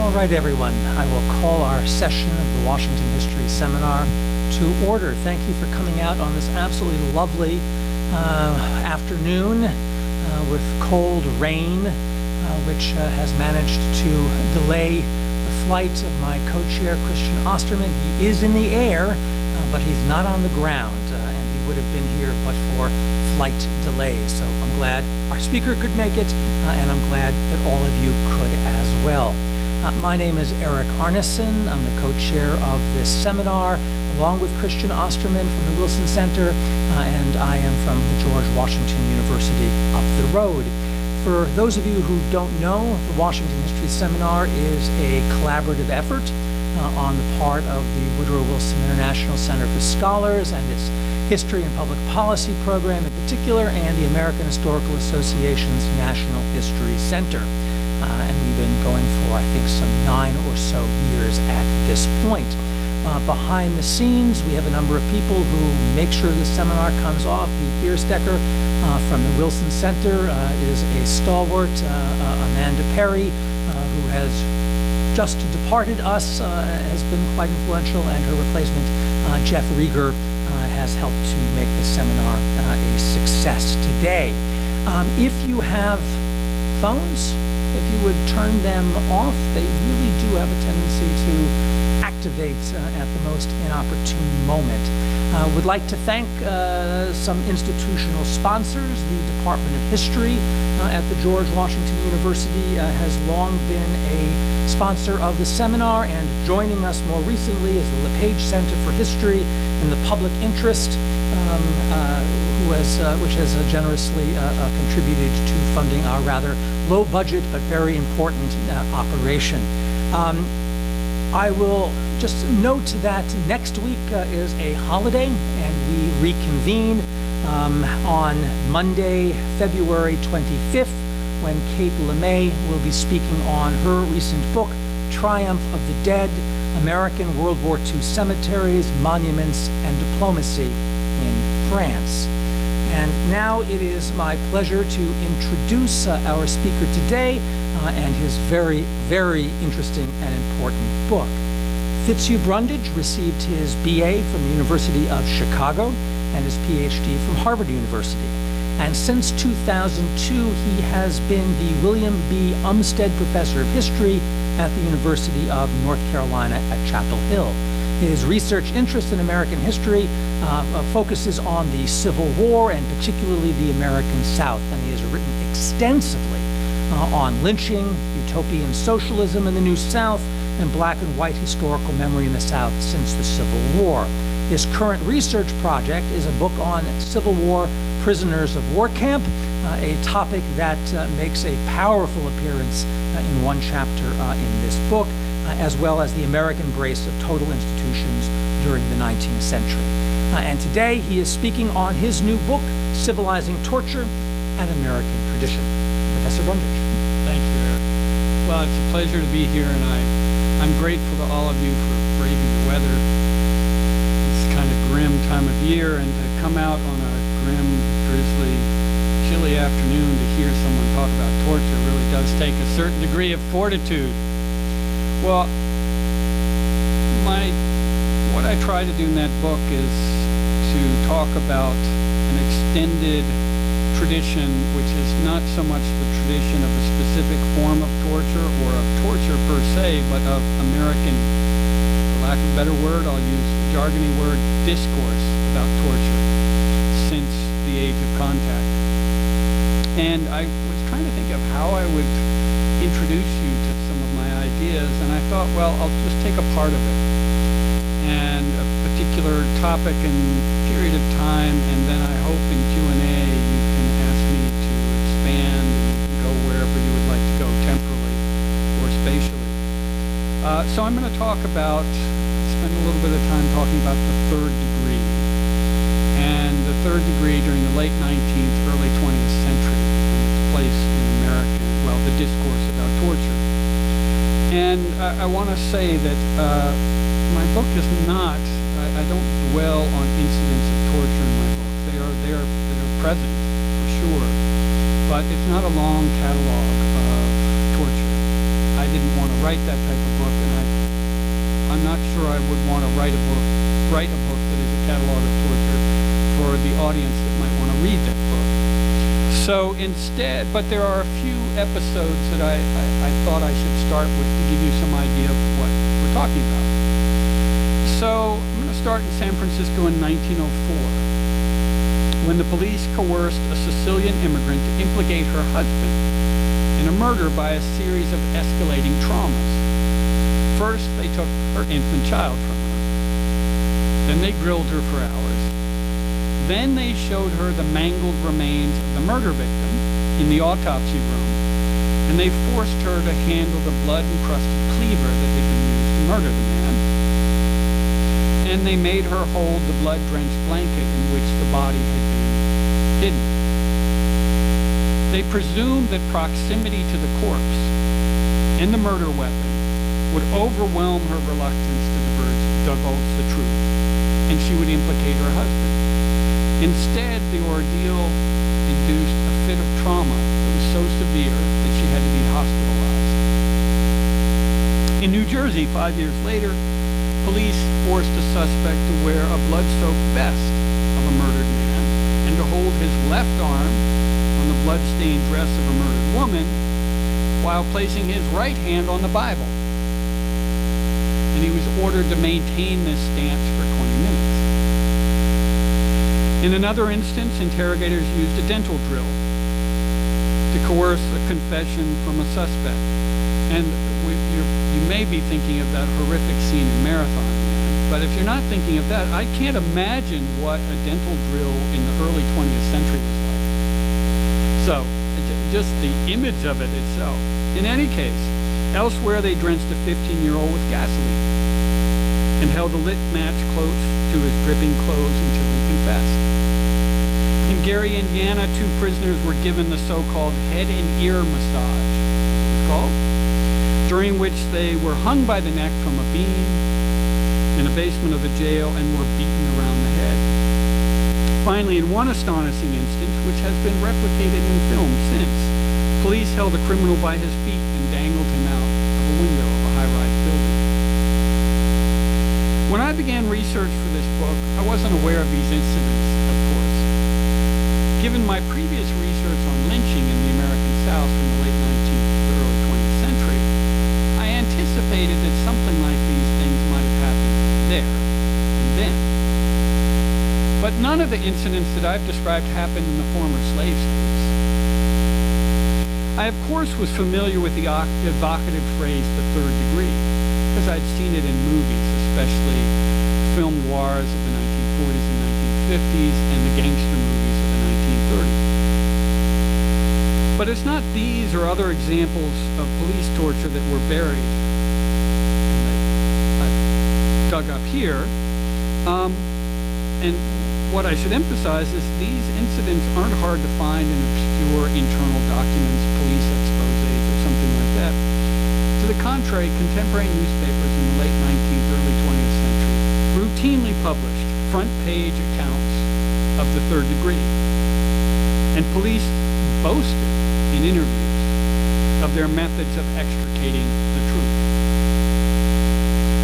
All right, everyone. I will call our session of the Washington History Seminar to order. Thank you for coming out on this absolutely lovely afternoon with cold rain, which has managed to delay the flight of my co-chair, Christian Osterman. He is in the air, but he's not on the ground, and he would have been here but for flight delays. So I'm glad our speaker could make it, and I'm glad that all of you could as well. My name is Eric Arneson. I'm the co-chair of this seminar, along with Christian Osterman from the Wilson Center, and I am from the George Washington University up the road. For those of you who don't know, the Washington History Seminar is a collaborative effort on the part of the Woodrow Wilson International Center for Scholars and its History and Public Policy program in particular, and the American Historical Association's National History Center. And we've been going for, I think, some 9 or so years at this point. Behind the scenes, we have a number of people who make sure the seminar comes off. Pete Bierstecker from the Wilson Center is a stalwart. Amanda Perry, who has just departed us, has been quite influential, and her replacement, Jeff Rieger, has helped to make the seminar a success today. If you have phones, if you would turn them off, they really do have a tendency to activate at the most inopportune moment. Would like to thank some institutional sponsors. The Department of History at the George Washington University has long been a sponsor of the seminar, and joining us more recently is the LePage Center for History in the Public Interest, which has generously contributed to funding our rather low budget but very important operation. I will just note that next week is a holiday, and we reconvene on Monday, February 25th, when Kate LeMay will be speaking on her recent book, Triumph of the Dead, American World War II Cemeteries, Monuments, and Diplomacy in France. And now it is my pleasure to introduce our speaker today and his very, very interesting and important book. Fitzhugh Brundage received his BA from the University of Chicago and his PhD from Harvard University. And since 2002, he has been the William B. Umstead Professor of History at the University of North Carolina at Chapel Hill. His research interest in American history focuses on the Civil War and particularly the American South, and he has written extensively on lynching, utopian socialism in the New South, and black and white historical memory in the South since the Civil War. His current research project is a book on Civil War prisoners of war camp, a topic that makes a powerful appearance in one chapter in this book, as well as the American embrace of total institutions during the 19th century. And today he is speaking on his new book, Civilizing Torture, An American Tradition. Professor Brundage. Thank you, Eric. Well, it's a pleasure to be here, and I'm grateful to all of you for braving the weather. It's kind of grim time of year, and to come out on a grim, drizzly, chilly afternoon to hear someone talk about torture really does take a certain degree of fortitude. Well, what I try to do in that book is to talk about an extended tradition, which is not so much the tradition of a specific form of torture or of torture per se, but of American, for lack of a better word, I'll use a jargony word, discourse about torture since the age of contact. And I was trying to think of how I would introduce you to some of my ideas, and I thought, well, I'll just take a part of it and a particular topic and period of time, and then I hope in Q&A you can ask me to expand and go wherever you would like to go temporally or spatially. So I'm going to spend a little bit of time talking about the third degree, and the third degree during the late 19th, early 20th century, and its place in American, the discourse about torture. And I want to say that my book is not, I don't dwell on incidents of torture in my book. They are present, for sure, but it's not a long catalog of torture. I didn't want to write that type of book, and I'm not sure I would want to write a book that is a catalog of torture for the audience that might want to read that book. So instead, but there are a few episodes that I thought I should start with to give you some idea of what we're talking about. So I'm going to start in San Francisco in 1904, when the police coerced a Sicilian immigrant to implicate her husband in a murder by a series of escalating traumas. First, they took her infant child from her. Then they grilled her for hours. Then they showed her the mangled remains of the murder victim in the autopsy room, and they forced her to handle the blood-encrusted cleaver that had been used to murder the man. And they made her hold the blood-drenched blanket in which the body had been hidden. They presumed that proximity to the corpse and the murder weapon would overwhelm her reluctance to divulge the truth, and she would implicate her husband. Instead, the ordeal induced a fit of trauma that was so severe that she had to be hospitalized. In New Jersey, 5 years later, police forced a suspect to wear a blood-soaked vest of a murdered man and to hold his left arm on the blood-stained dress of a murdered woman while placing his right hand on the Bible. And he was ordered to maintain this stance for 20 minutes. In another instance, interrogators used a dental drill to coerce a confession from a suspect. And you may be thinking of that horrific scene in Marathon Man, but if you're not thinking of that, I can't imagine what a dental drill in the early 20th century was like. So, just the image of it itself. In any case, elsewhere they drenched a 15-year-old with gasoline and held a lit match close to his dripping clothes until he confessed. In Gary, Indiana, 2 prisoners were given the so-called head and ear massage, it's called, during which they were hung by the neck from a beam in the basement of the jail and were beaten around the head. Finally, in one astonishing instance, which has been replicated in film since, police held a criminal by his feet and dangled him out of a window of a high-rise building. When I began research for this book, I wasn't aware of these incidents, of course. Given my previous research on lynching in the American South from the late 19th to the early 20th century, I anticipated that something like these things might have happened there and then. But none of the incidents that I've described happened in the former slave states. I, of course, was familiar with the evocative phrase, the third degree, because I'd seen it in movies, especially film noirs of the 1940s and 1950s and the gangster movies of the 1930s. But it's not these or other examples of police torture that were buried and that I've dug up here. And what I should emphasize is these incidents aren't hard to find in obscure internal documents, police exposés, or something like that. To the contrary, contemporary newspapers in the late 19th, early 20th century routinely published front-page accounts of the third degree. And police boasted in interviews of their methods of extricating the truth.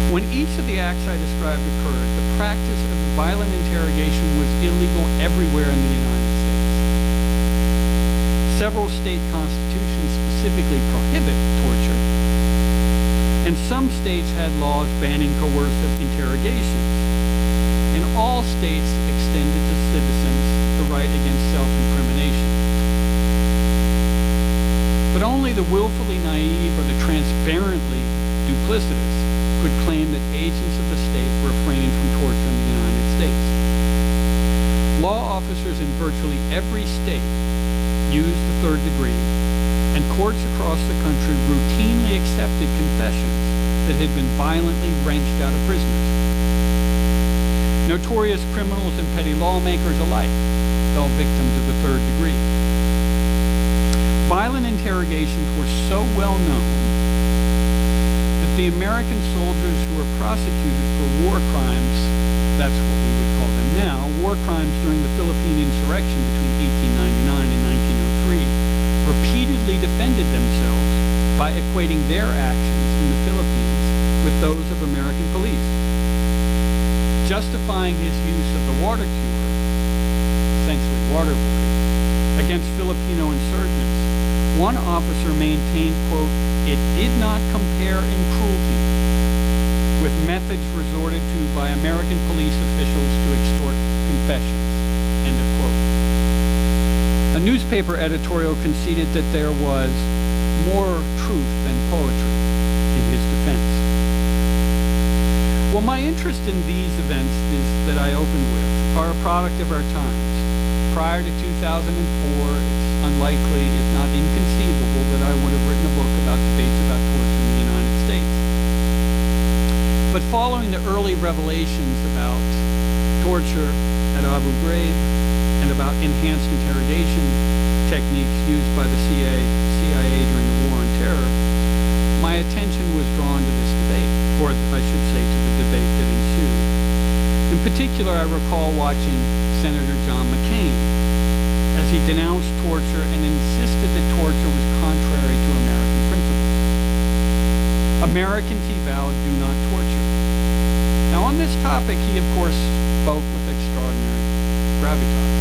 When each of the acts I described occurred, the practice of violent interrogation was illegal everywhere in the United States. Several state constitutions specifically prohibit torture, and some states had laws banning coercive interrogations. And all states extended to citizens the right against self-incrimination. But only the willfully naive or the transparently duplicitous could claim that agents of the state refrained from torture in the United States. Law officers in virtually every state used the third degree, and courts across the country routinely accepted confessions that had been violently wrenched out of prisoners. Notorious criminals and petty lawmakers alike fell victim to the third degree. Violent interrogations were so well known that the American soldiers who were prosecuted for war crimes, that's what we would call them now, war crimes during the Philippine insurrection between 1899 and 1903, repeatedly defended themselves by equating their actions in the Philippines with those of American police. Justifying his use of the water cure, essentially waterboarding, against Filipino insurgents, one officer maintained, quote, "It did not compare in cruelty with methods resorted to by American police officials to extort confessions," end of quote. A newspaper editorial conceded that there was more truth than poetry in his defense. Well, my interest in these events that I opened with are a product of our times. Prior to 2004, it's unlikely, if not inconceivable, that I would have written a book about debates about torture in the United States. But following the early revelations about torture at Abu Ghraib and about enhanced interrogation techniques used by the CIA during the War on Terror, my attention was drawn to this debate, or I should say to the debate that ensued. In particular, I recall watching Senator John McCain as he denounced torture and insisted that torture was contrary to American principles. Americans, he vowed, do not torture. Now, on this topic, he, of course, spoke with extraordinary gravitas.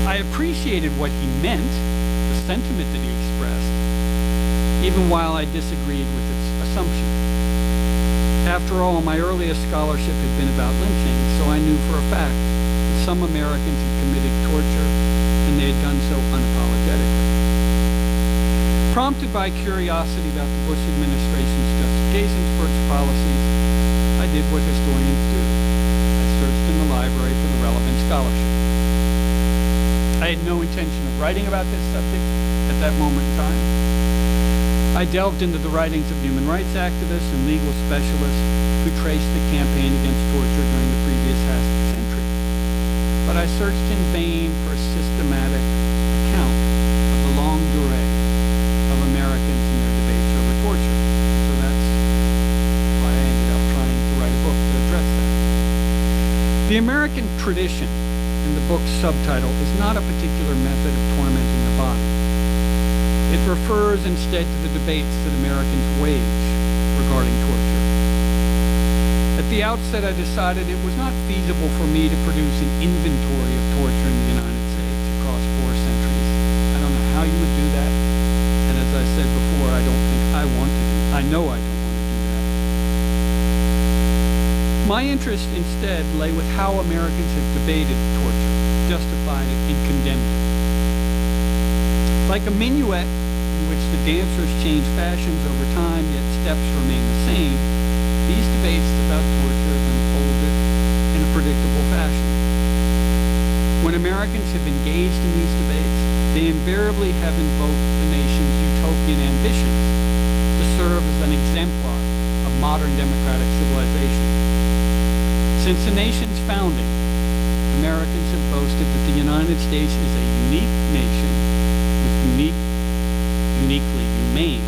I appreciated what he meant, the sentiment that he expressed, even while I disagreed with its assumption. After all, my earliest scholarship had been about lynching, so I knew for a fact that some Americans had committed torture, and they had done so unapologetically. Prompted by curiosity about the Bush administration's justifications for its policies, I did what historians do. I searched in the library for the relevant scholarship. I had no intention of writing about this subject at that moment in time. I delved into the writings of human rights activists and legal specialists who traced the campaign against torture during the previous half century. But I searched in vain for a systematic account of the longue durée of Americans in their debates over torture. So that's why I ended up trying to write a book to address that. The American tradition in the book's subtitle is not a particular method of tormenting the body. It refers instead to the debates that Americans wage regarding torture. At the outset, I decided it was not feasible for me to produce an inventory of torture in the United States across 4 centuries. I don't know how you would do that. And as I said before, I don't think I want to do that. I know I don't want to do that. My interest instead lay with how Americans have debated torture, justified it, and condemned it. Like a minuet in which the dancers change fashions over time, yet steps remain the same, these debates about torture have unfolded in a predictable fashion. When Americans have engaged in these debates, they invariably have invoked the nation's utopian ambitions to serve as an exemplar of modern democratic civilization. Since the nation's founding, Americans have boasted that the United States is a unique nation with uniquely humane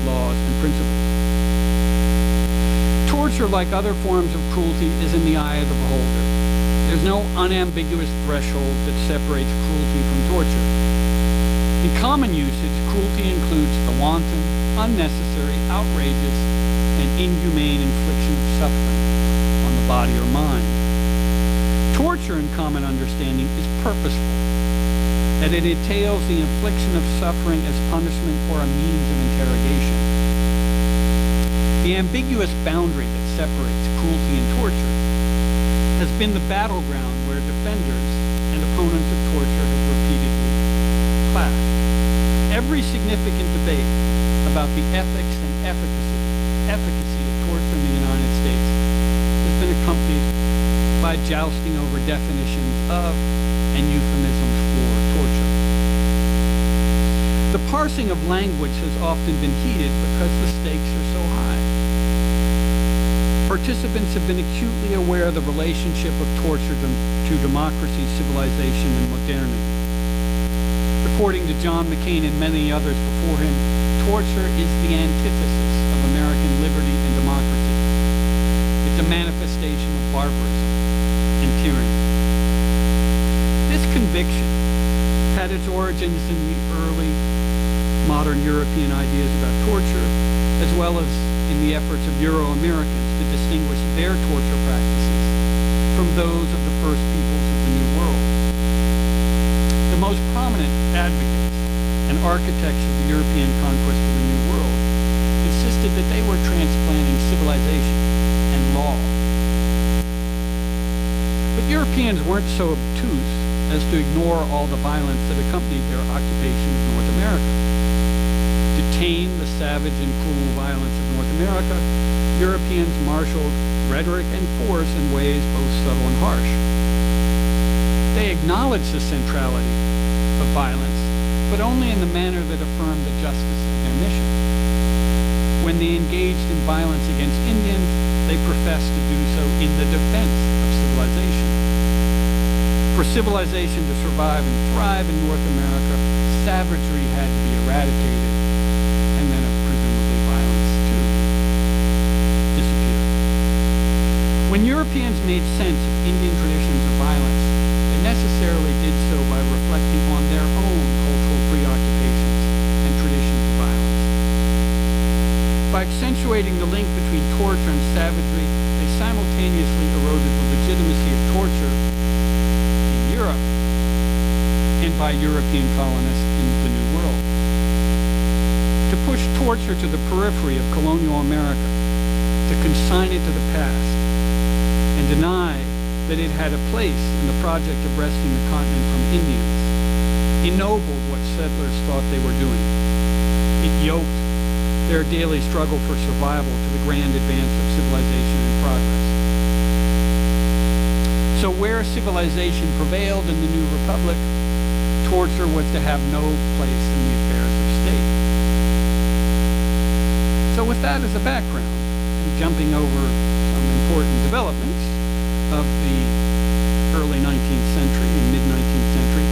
laws and principles. Torture, like other forms of cruelty, is in the eye of the beholder. There's no unambiguous threshold that separates cruelty from torture. In common usage, cruelty includes the wanton, unnecessary, outrageous, and inhumane infliction of suffering on the body or mind. Torture, in common understanding, is purposeful, that it entails the infliction of suffering as punishment or a means of interrogation. The ambiguous boundary that separates cruelty and torture has been the battleground where defenders and opponents of torture have repeatedly clashed. Every significant debate about the ethics and efficacy of torture in the United States has been accompanied by jousting over definitions of and euphemisms for torture. The parsing of language has often been heated because the stakes are so high. Participants have been acutely aware of the relationship of torture to democracy, civilization, and modernity. According to John McCain and many others before him, torture is the antithesis of American liberty and democracy. It's a manifestation of barbarism and tyranny. This conviction had its origins in the early modern European ideas about torture, as well as in the efforts of Euro-Americans to distinguish their torture practices from those of the first peoples of the New World. The most prominent advocates and architects of the European conquest of the New World insisted that they were transplanting civilization and law. But Europeans weren't so obtuse as to ignore all the violence that accompanied their occupation of North America. To tame the savage and cruel violence of North America, Europeans marshaled rhetoric and force in ways both subtle and harsh. They acknowledged the centrality of violence, but only in the manner that affirmed the justice of their mission. When they engaged in violence against Indians, they professed to do so in the defense of civilization. For civilization to survive and thrive in North America, savagery had to be eradicated, and then presumably violence too disappeared. When Europeans made sense of Indian traditions of violence, they necessarily did so by reflecting on their own cultural preoccupations and traditions of violence. By accentuating the link between torture and savagery, they simultaneously eroded the legitimacy of torture in Europe and by European colonists in the New World. To push torture to the periphery of colonial America, to consign it to the past, and deny that it had a place in the project of wresting the continent from Indians, ennobled what settlers thought they were doing. It yoked their daily struggle for survival to the grand advance of civilization and progress. So where civilization prevailed in the new republic, torture was to have no place in the affairs of state. So with that as a background, and jumping over some important developments of the early 19th century and mid-19th century,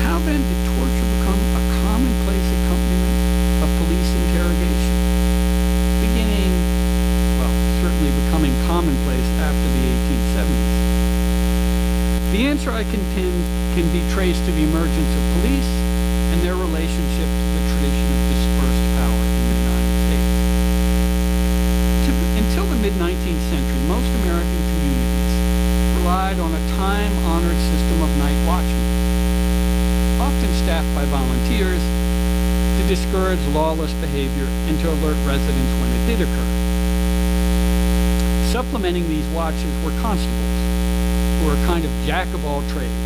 how then did torture become a commonplace accompaniment of police interrogation? Beginning, well, certainly becoming commonplace after the 1870s. The answer, I contend, can be traced to the emergence of police and their relationship to the tradition of dispersed power in the United States. Until the mid-19th century, most American communities relied on a time-honored system of night watchmen, often staffed by volunteers, to discourage lawless behavior and to alert residents when it did occur. Supplementing these watches were constables, who were a kind of jack-of-all trades,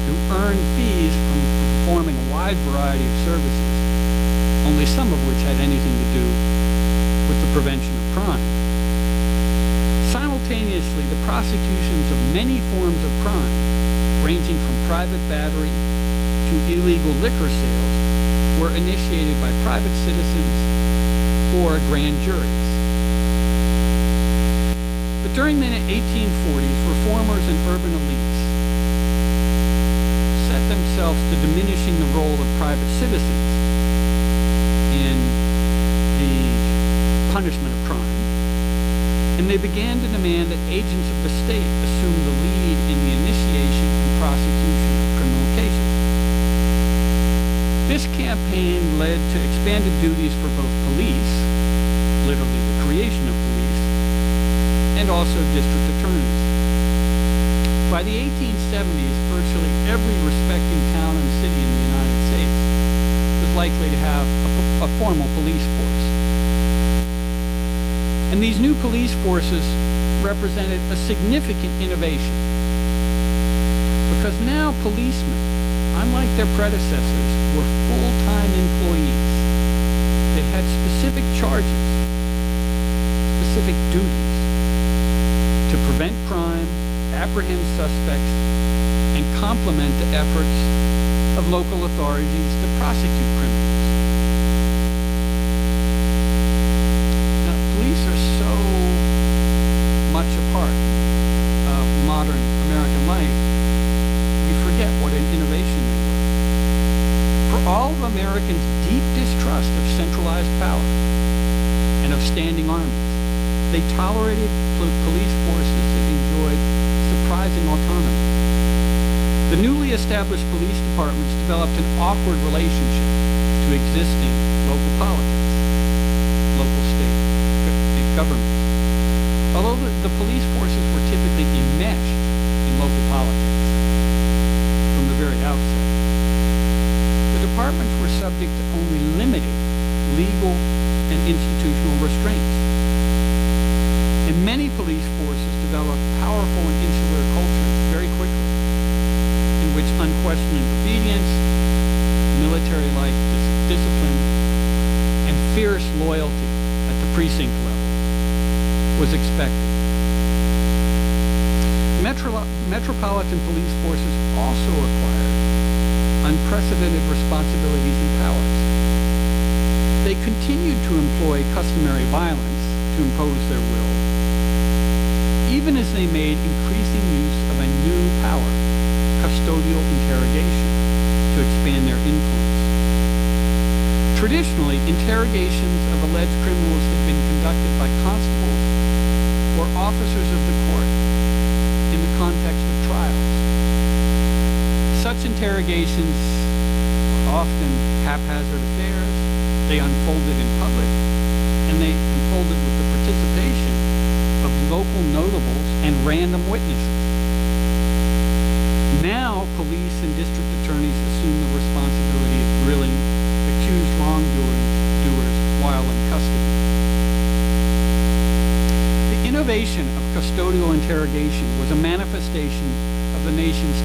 who earned fees from performing a wide variety of services, only some of which had anything to do with the prevention of crime. Simultaneously, the prosecutions of many forms of crime, ranging from private battery to illegal liquor sales, were initiated by private citizens or grand juries. But during the 1840s, reformers and urban elites set themselves to diminishing the role of private citizens in the punishment of crime, and they began to demand that agents of the state assume the lead in the initiation and prosecution of criminal cases. This campaign led to expanded duties for both police, literally the creation of police, and also district attorneys. By the 1870s, virtually every respecting town and city in the United States was likely to have a formal police force. And these new police forces represented a significant innovation, because now policemen, unlike their predecessors, were full-time employees. They had specific charges, specific duties to prevent crime, apprehend suspects, and complement the efforts of local authorities to prosecute criminals. Now, police are so much a part of modern American life, we forget what an innovation they were. For all of Americans' deep distrust of centralized power and of standing armies, they tolerated police forces that enjoyed surprising autonomy. The newly established police departments developed an awkward relationship to existing local politics, local state governments. Although the police forces were typically enmeshed in local politics from the very outset, the departments were subject to only limited legal and institutional restraints. And many police forces developed powerful and insular cultures very quickly, in which unquestioned obedience, military-like discipline, and fierce loyalty at the precinct level was expected. Metropolitan police forces also acquired unprecedented responsibilities and powers. They continued to employ customary violence to impose their will, even as they made increasing use of a new power, custodial interrogation, to expand their influence. Traditionally, interrogations of alleged criminals had been conducted by constables or officers of the court in the context of trials. Such interrogations were often haphazard affairs. They unfolded in public, and they unfolded with the participation of local notables and random witnesses. Now, police and district attorneys assume the responsibility of grilling accused wrongdoers while in custody. The innovation of custodial interrogation was a manifestation of the nation's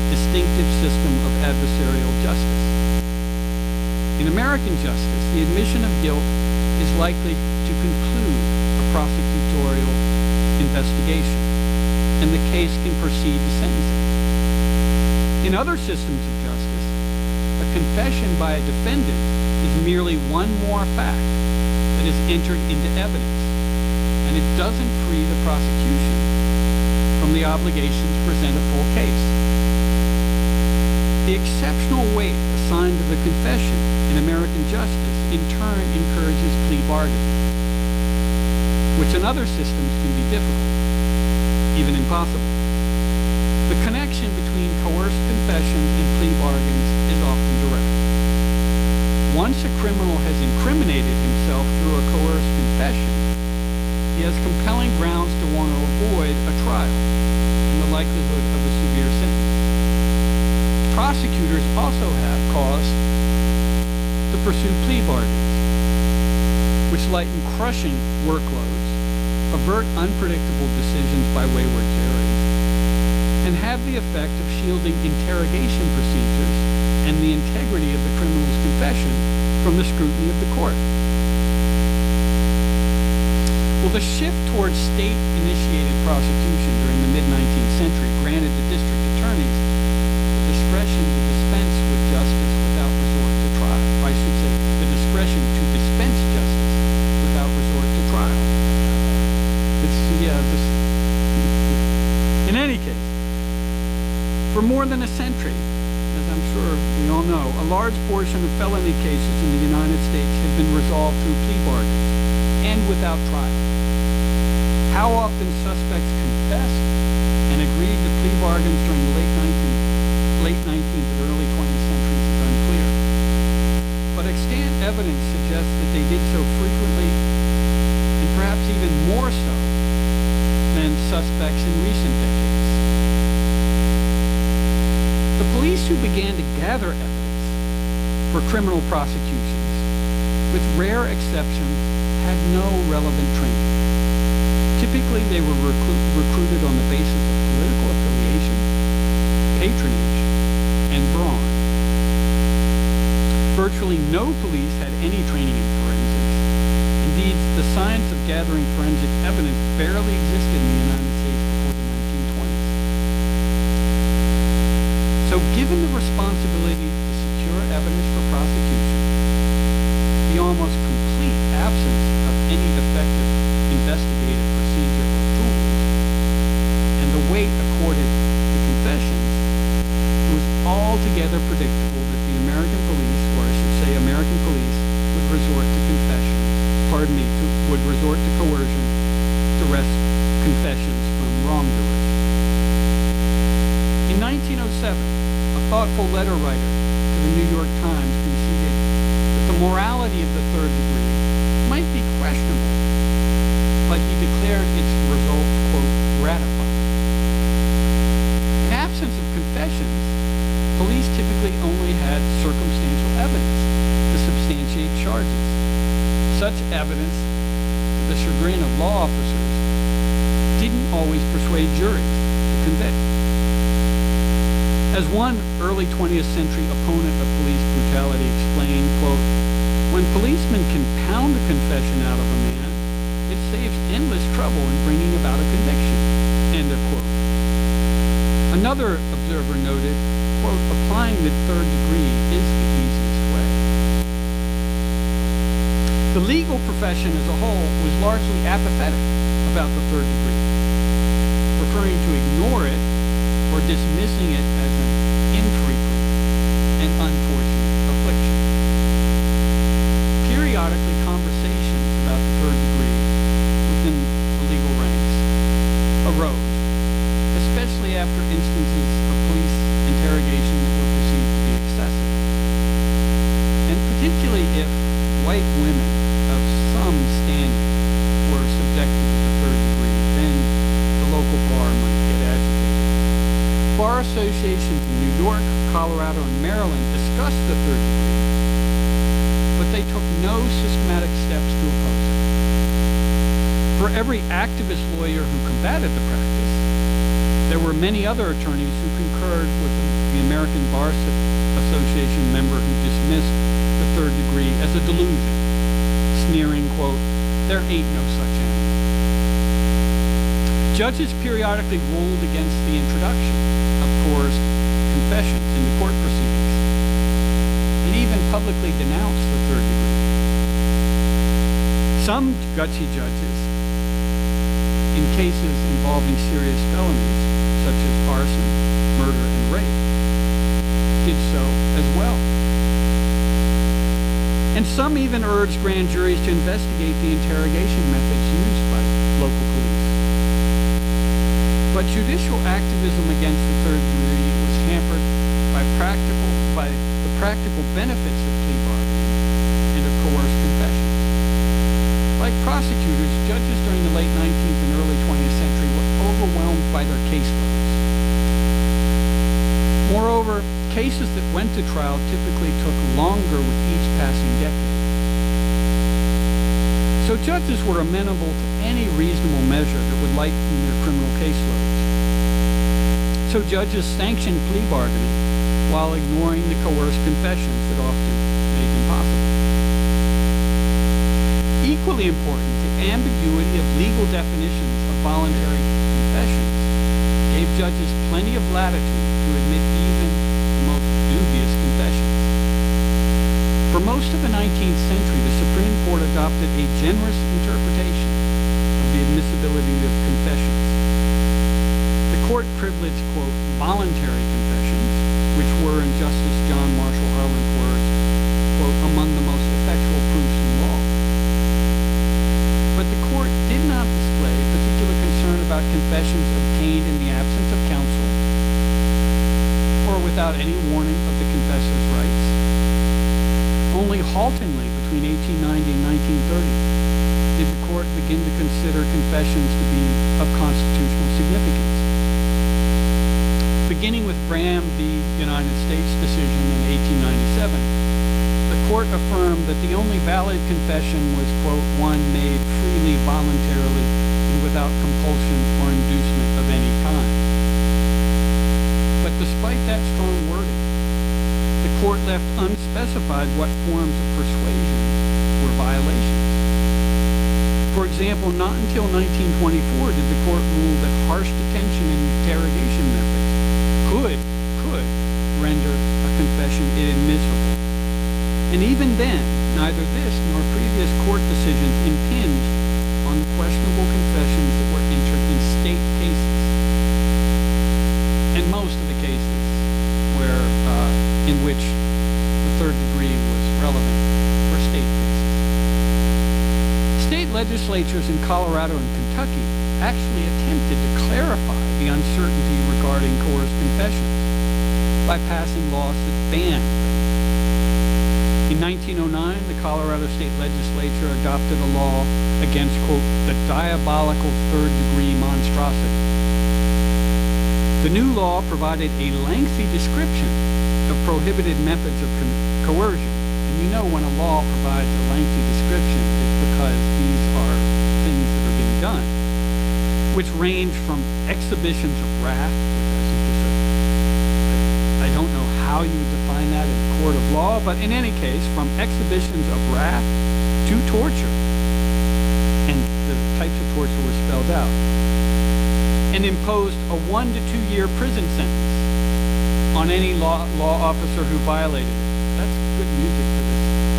distinctive system of adversarial justice. In American justice, the admission of guilt is likely to conclude a prosecutorial investigation, and the case can proceed to sentencing. In other systems of justice, a confession by a defendant is merely one more fact that is entered into evidence, and it doesn't free the prosecution from the obligation to present a full case. The exceptional weight assigned to the confession in American justice in turn encourages plea bargaining, which in other systems can be difficult, even impossible. The connection between coerced confessions and plea bargains is often direct. Once a criminal has incriminated himself through a coerced confession, he has compelling grounds to want to avoid a trial and the likelihood of a severe sentence. Prosecutors also have cause to pursue plea bargains, which lighten crushing workloads, avert unpredictable decisions by wayward juries, and have the effect of shielding interrogation procedures and the integrity of the criminal's confession from the scrutiny of the court. Well, the shift towards state-initiated prosecution during the mid-19th century granted the district attorneys the discretion to dispense with justice without resort to trial. I should say, the discretion to dispense justice without resort to trial. In any case, for more than a century, as I'm sure we all know, a large portion of felony cases in the United States have been resolved through plea bargains and without trial. How often suspects confessed and agreed to plea bargains during the late 19th and early 20th centuries is unclear. But extant evidence suggests that they did so frequently, and perhaps even more so than suspects in recent decades. The police who began to gather evidence for criminal prosecutions, with rare exceptions, had no relevant training. Typically, they were recruited on the basis of political affiliation, patronage, and brawn. Virtually no police had any training in forensics. Indeed, the science of gathering forensic evidence barely existed in the United States before the 1920s. So given the responsibility to secure evidence for prosecution, the almost complete absence of any effective investigative procedure or tools, and the weight accorded to confessions, it was altogether predictable that the American police, or I should say American police, would resort to would resort to coercion to wrest confessions from wrongdoers. In 1906, 1907, a thoughtful letter writer to the New York Times conceded that the morality of the third degree might be questionable, but he declared its results, quote, gratifying. In absence of confessions, police typically only had circumstantial evidence to substantiate charges. Such evidence, to the chagrin of law officers, didn't always persuade juries to convict. As one early 20th century opponent of police brutality explained, quote, when policemen can pound a confession out of a man, it saves endless trouble in bringing about a conviction, end of quote. Another observer noted, quote, applying the third degree is the easiest way. The legal profession as a whole was largely apathetic about the third degree, preferring to ignore it or dismissing it as an infrequent and unfortunate affliction. Periodically, conversations about the third degree within the legal ranks arose, especially after instances of police interrogation that were perceived to be excessive, and particularly if white women of some standing were subjected to the third degree, then the local bar might get agitated. Bar associations in New York, Colorado, and Maryland discussed the third degree, but they took no systematic steps to oppose it. For every activist lawyer who combated the practice, there were many other attorneys who concurred with the American Bar Association member who dismissed the third degree as a delusion, sneering, quote, there ain't no such animal. Judges periodically ruled against the introduction of coerced confessions into court proceedings, and even publicly denounced the third degree. Some gutsy judges, in cases involving serious felonies, such as arson, murder, and rape, did so as well. And some even urged grand juries to investigate the interrogation methods used by local police. But judicial activism against the third degree was hampered by the practical benefits of plea bargaining and of coerced confessions. Like prosecutors, judges during the late 19th and early 20th century were overwhelmed by their caseloads. Moreover, cases that went to trial typically took longer with each passing decade. So judges were amenable to any reasonable measure that would lighten their criminal caseloads. So judges sanctioned plea bargaining while ignoring the coerced confessions that often made them possible. Equally important, the ambiguity of legal definitions of voluntary confessions gave judges plenty of latitude to admit even the most dubious confessions. For most of the 19th century, the Supreme Court adopted a generous interpretation of the admissibility of confessions. The court privileged, quote, voluntary confessions, which were, in Justice John Marshall Harlan's words, quote, among the most effectual proofs in law. But the court did not display particular concern about confessions obtained in the absence of counsel or without any warning of the confessor's rights. Only haltingly between 1890 and 1930 did the court begin to consider confessions to be of constitutional significance. Beginning with Graham v. United States decision in 1897, the court affirmed that the only valid confession was, quote, one made freely, voluntarily, and without compulsion or inducement of any kind. But despite that strong wording, the court left unspecified what forms of persuasion were violations. For example, not until 1924 did the court rule that harsh detention and interrogation methods could render a confession inadmissible. And even then, neither this nor previous court decisions impinged on the questionable confessions that were entered in state cases. And most of the cases where in which the third degree was relevant were state cases. State legislatures in Colorado and Kentucky actually attempted to clarify the uncertainty regarding coerced confessions. by passing laws that banned rape. In 1909, the Colorado State Legislature adopted a law against, quote, the diabolical third-degree monstrosity. The new law provided a lengthy description of prohibited methods of coercion. And you know when a law provides a lengthy description, it's because these are things that are being done, which range from exhibitions of wrath, which I think is I don't know how you would define that in a court of law, but in any case, from exhibitions of wrath to torture. And the types of torture were spelled out. And imposed a 1 to 2 year prison sentence on any law officer who violated it. That's good music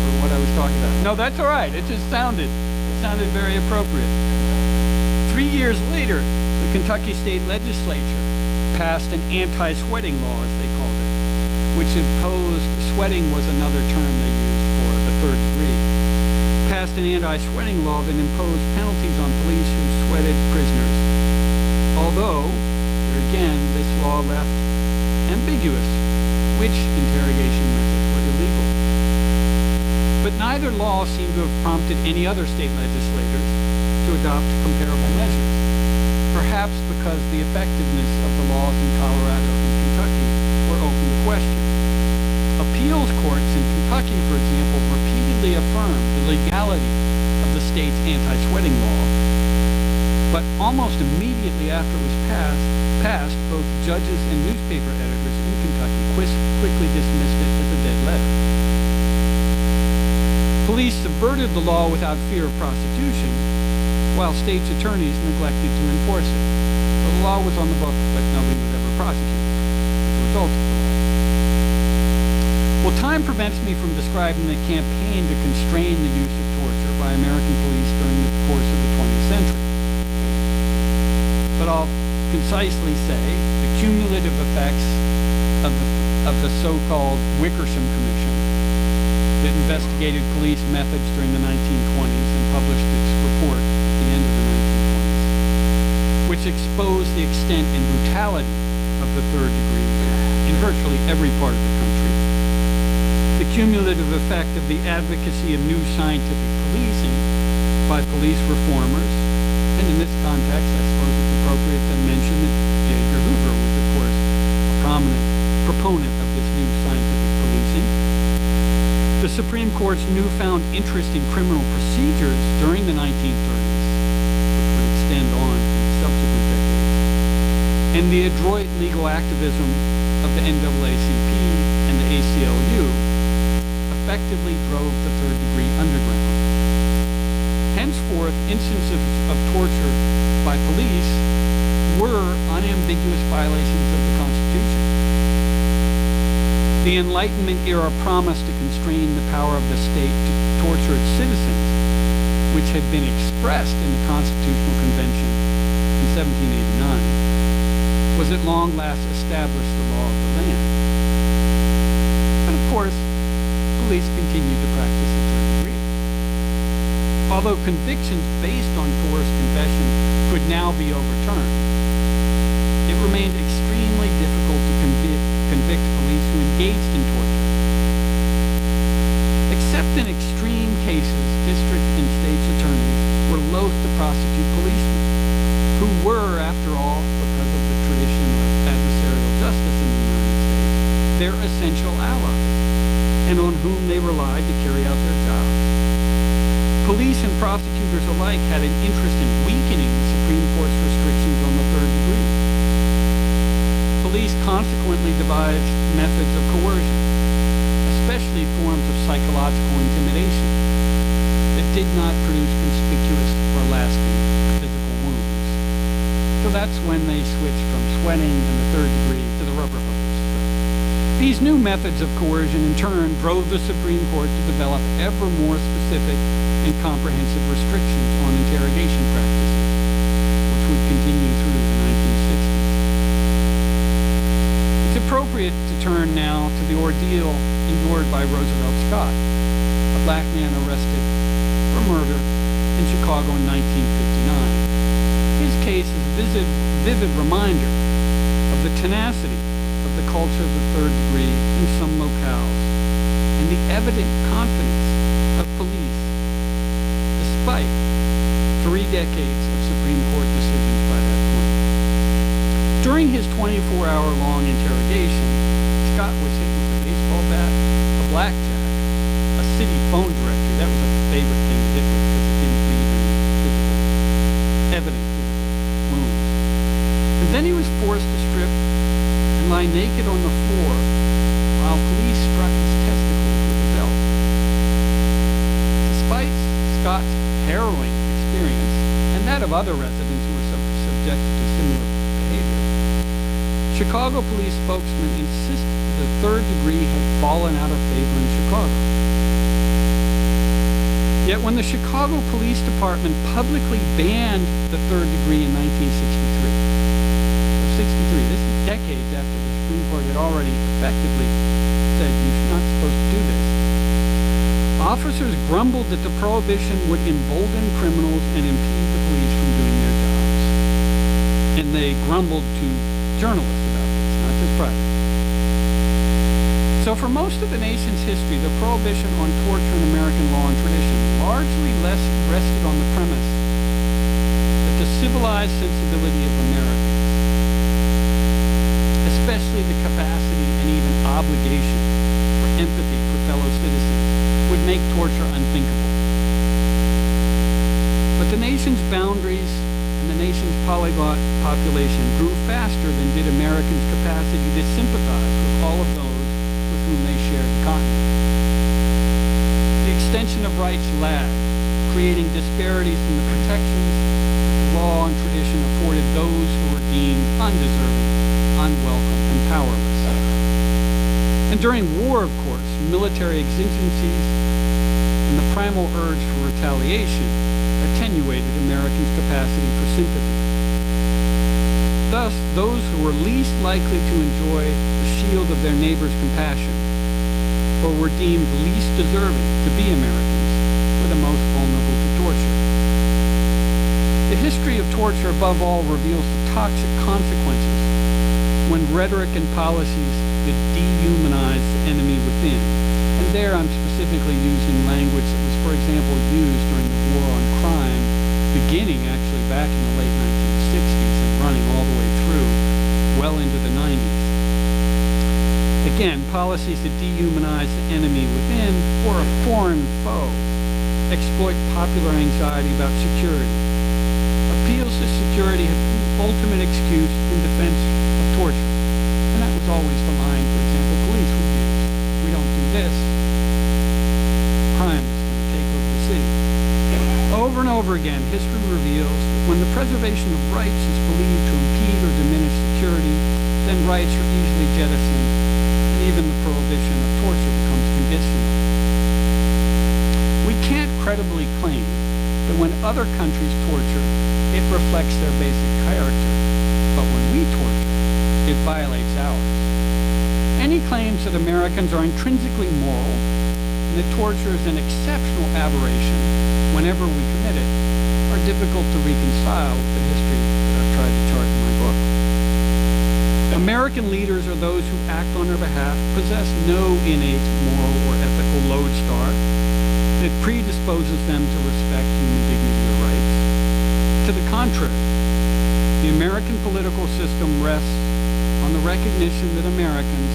for what I was talking about. No, that's all right. It sounded very appropriate. 3 years later, the Kentucky State Legislature passed an anti-sweating law, as they called it, which imposed, sweating was another term they used for the third degree, passed an anti-sweating law that imposed penalties on police who sweated prisoners. Although, here again, this law left ambiguous which interrogation methods were illegal. But neither law seemed to have prompted any other state legislators to adopt comparable measures, perhaps because the effectiveness of the laws in Colorado and Kentucky were open to question. Appeals courts in Kentucky, for example, repeatedly affirmed the legality of the state's anti-sweating law, but almost immediately after it was passed, both judges and newspaper editors in Kentucky quickly dismissed it as a dead letter. Police subverted the law without fear of prosecution, while state's attorneys neglected to enforce it. So the law was on the books, but nobody was ever prosecuted as a result of the law. Well, time prevents me from describing the campaign to constrain the use of torture by American police during the course of the 20th century. But I'll concisely say the cumulative effects of the so-called Wickersham Commission that investigated police methods during the 1920s and published its report at the end of the 1920s, which exposed the extent and brutality of the third degree in virtually every part of the country. The cumulative effect of the advocacy of new scientific policing by police reformers, and in this context, I suppose it's appropriate to mention that J. Edgar Hoover was, of course, a prominent proponent of this new scientific policing. The Supreme Court's newfound interest in criminal procedures during the 1930s, which would extend on in subsequent decades, and the adroit legal activism of the NAACP and the ACLU effectively drove the third degree underground. Henceforth, instances of torture by police were unambiguous violations of the Constitution. The Enlightenment era promised to constrain the power of the state to torture its citizens, which had been expressed in the Constitutional Convention in 1789, was at long last established the law of the land. And of course, police continued to practice the third degree. Although convictions based on coerced confession could now be overturned, it remained extremely difficult to convict police who engaged in torture. Except in extreme cases, district and state's attorneys were loath to prosecute policemen, who were, after all, because of the tradition of adversarial justice in the United States, their essential allies, and on whom they relied to carry out their jobs. Police and prosecutors alike had an interest in weakening the Supreme Court's restrictions on the third degree. Police consequently devised methods of coercion, especially forms of psychological intimidation, that did not produce conspicuous or lasting physical wounds. So that's when they switched from sweating and the third degree to the rubber hose. These new methods of coercion, in turn, drove the Supreme Court to develop ever more specific and comprehensive restrictions on interrogation practices, which would continue through the 1960s. It's appropriate to turn now to the ordeal endured by Roosevelt Scott, a black man arrested for murder in Chicago in 1959. His case is a vivid reminder of the tenacity of of the culture of the third degree in some locales, and the evident confidence of police, despite 3 decades of Supreme Court decisions by that point. During his 24-hour-long interrogation, Scott was hit with a baseball bat, a blackjack, a city phone directory. That was a favorite thing to hit with because it didn't leave any evident physical wounds. And then he was forced to strip and lie naked on the floor while police struck his testicles with a belt. Despite Scott's harrowing experience, and that of other residents who were subjected to similar behavior, Chicago police spokesman insisted the third degree had fallen out of favor in Chicago. Yet when the Chicago Police Department publicly banned the third degree in 1963, this is decades after the Supreme Court had already effectively said you're not supposed to do this, officers grumbled that the prohibition would embolden criminals and impede the police from doing their jobs. And they grumbled to journalists about this, not just private. So for most of the nation's history, the prohibition on torture in American law and tradition largely rested on the premise that the civilized sensibility of Americans, especially the capacity and even obligation for empathy for fellow citizens, would make torture unthinkable. But the nation's boundaries and the nation's polyglot population grew faster than did Americans' capacity to sympathize with all of those with whom they shared the continent. The extension of rights lagged, creating disparities in the protections law and tradition afforded those who were deemed undeserving, unwelcome, and powerless. And during war, of course, military exigencies and the primal urge for retaliation attenuated Americans' capacity for sympathy. Thus, those who were least likely to enjoy the shield of their neighbor's compassion, or were deemed least deserving to be Americans, were the most vulnerable to torture. The history of torture, above all, reveals the toxic consequences when rhetoric and policies that dehumanize the enemy within. And there I'm specifically using language that was, for example, used during the war on crime, beginning actually back in the late 1960s and running all the way through well into the 90s. Again, policies that dehumanize the enemy within or a foreign foe, exploit popular anxiety about security. Appeals to security have been the ultimate excuse in defense of torture. And that was always the line, for example, police would use. We don't do this, crime is going to take over the city. Over and over again, history reveals that when the preservation of rights is believed to impede or diminish security, then rights are easily jettisoned, and even the prohibition of torture becomes conditional. We can't credibly claim that when other countries torture, it reflects their basic character. But when we torture, it violates ours. Any claims that Americans are intrinsically moral and that torture is an exceptional aberration whenever we commit it are difficult to reconcile with the history that I've tried to chart in my book. American leaders or those who act on their behalf possess no innate moral or ethical lodestar that predisposes them to respect human dignity or rights. To the contrary, the American political system rests on the recognition that Americans,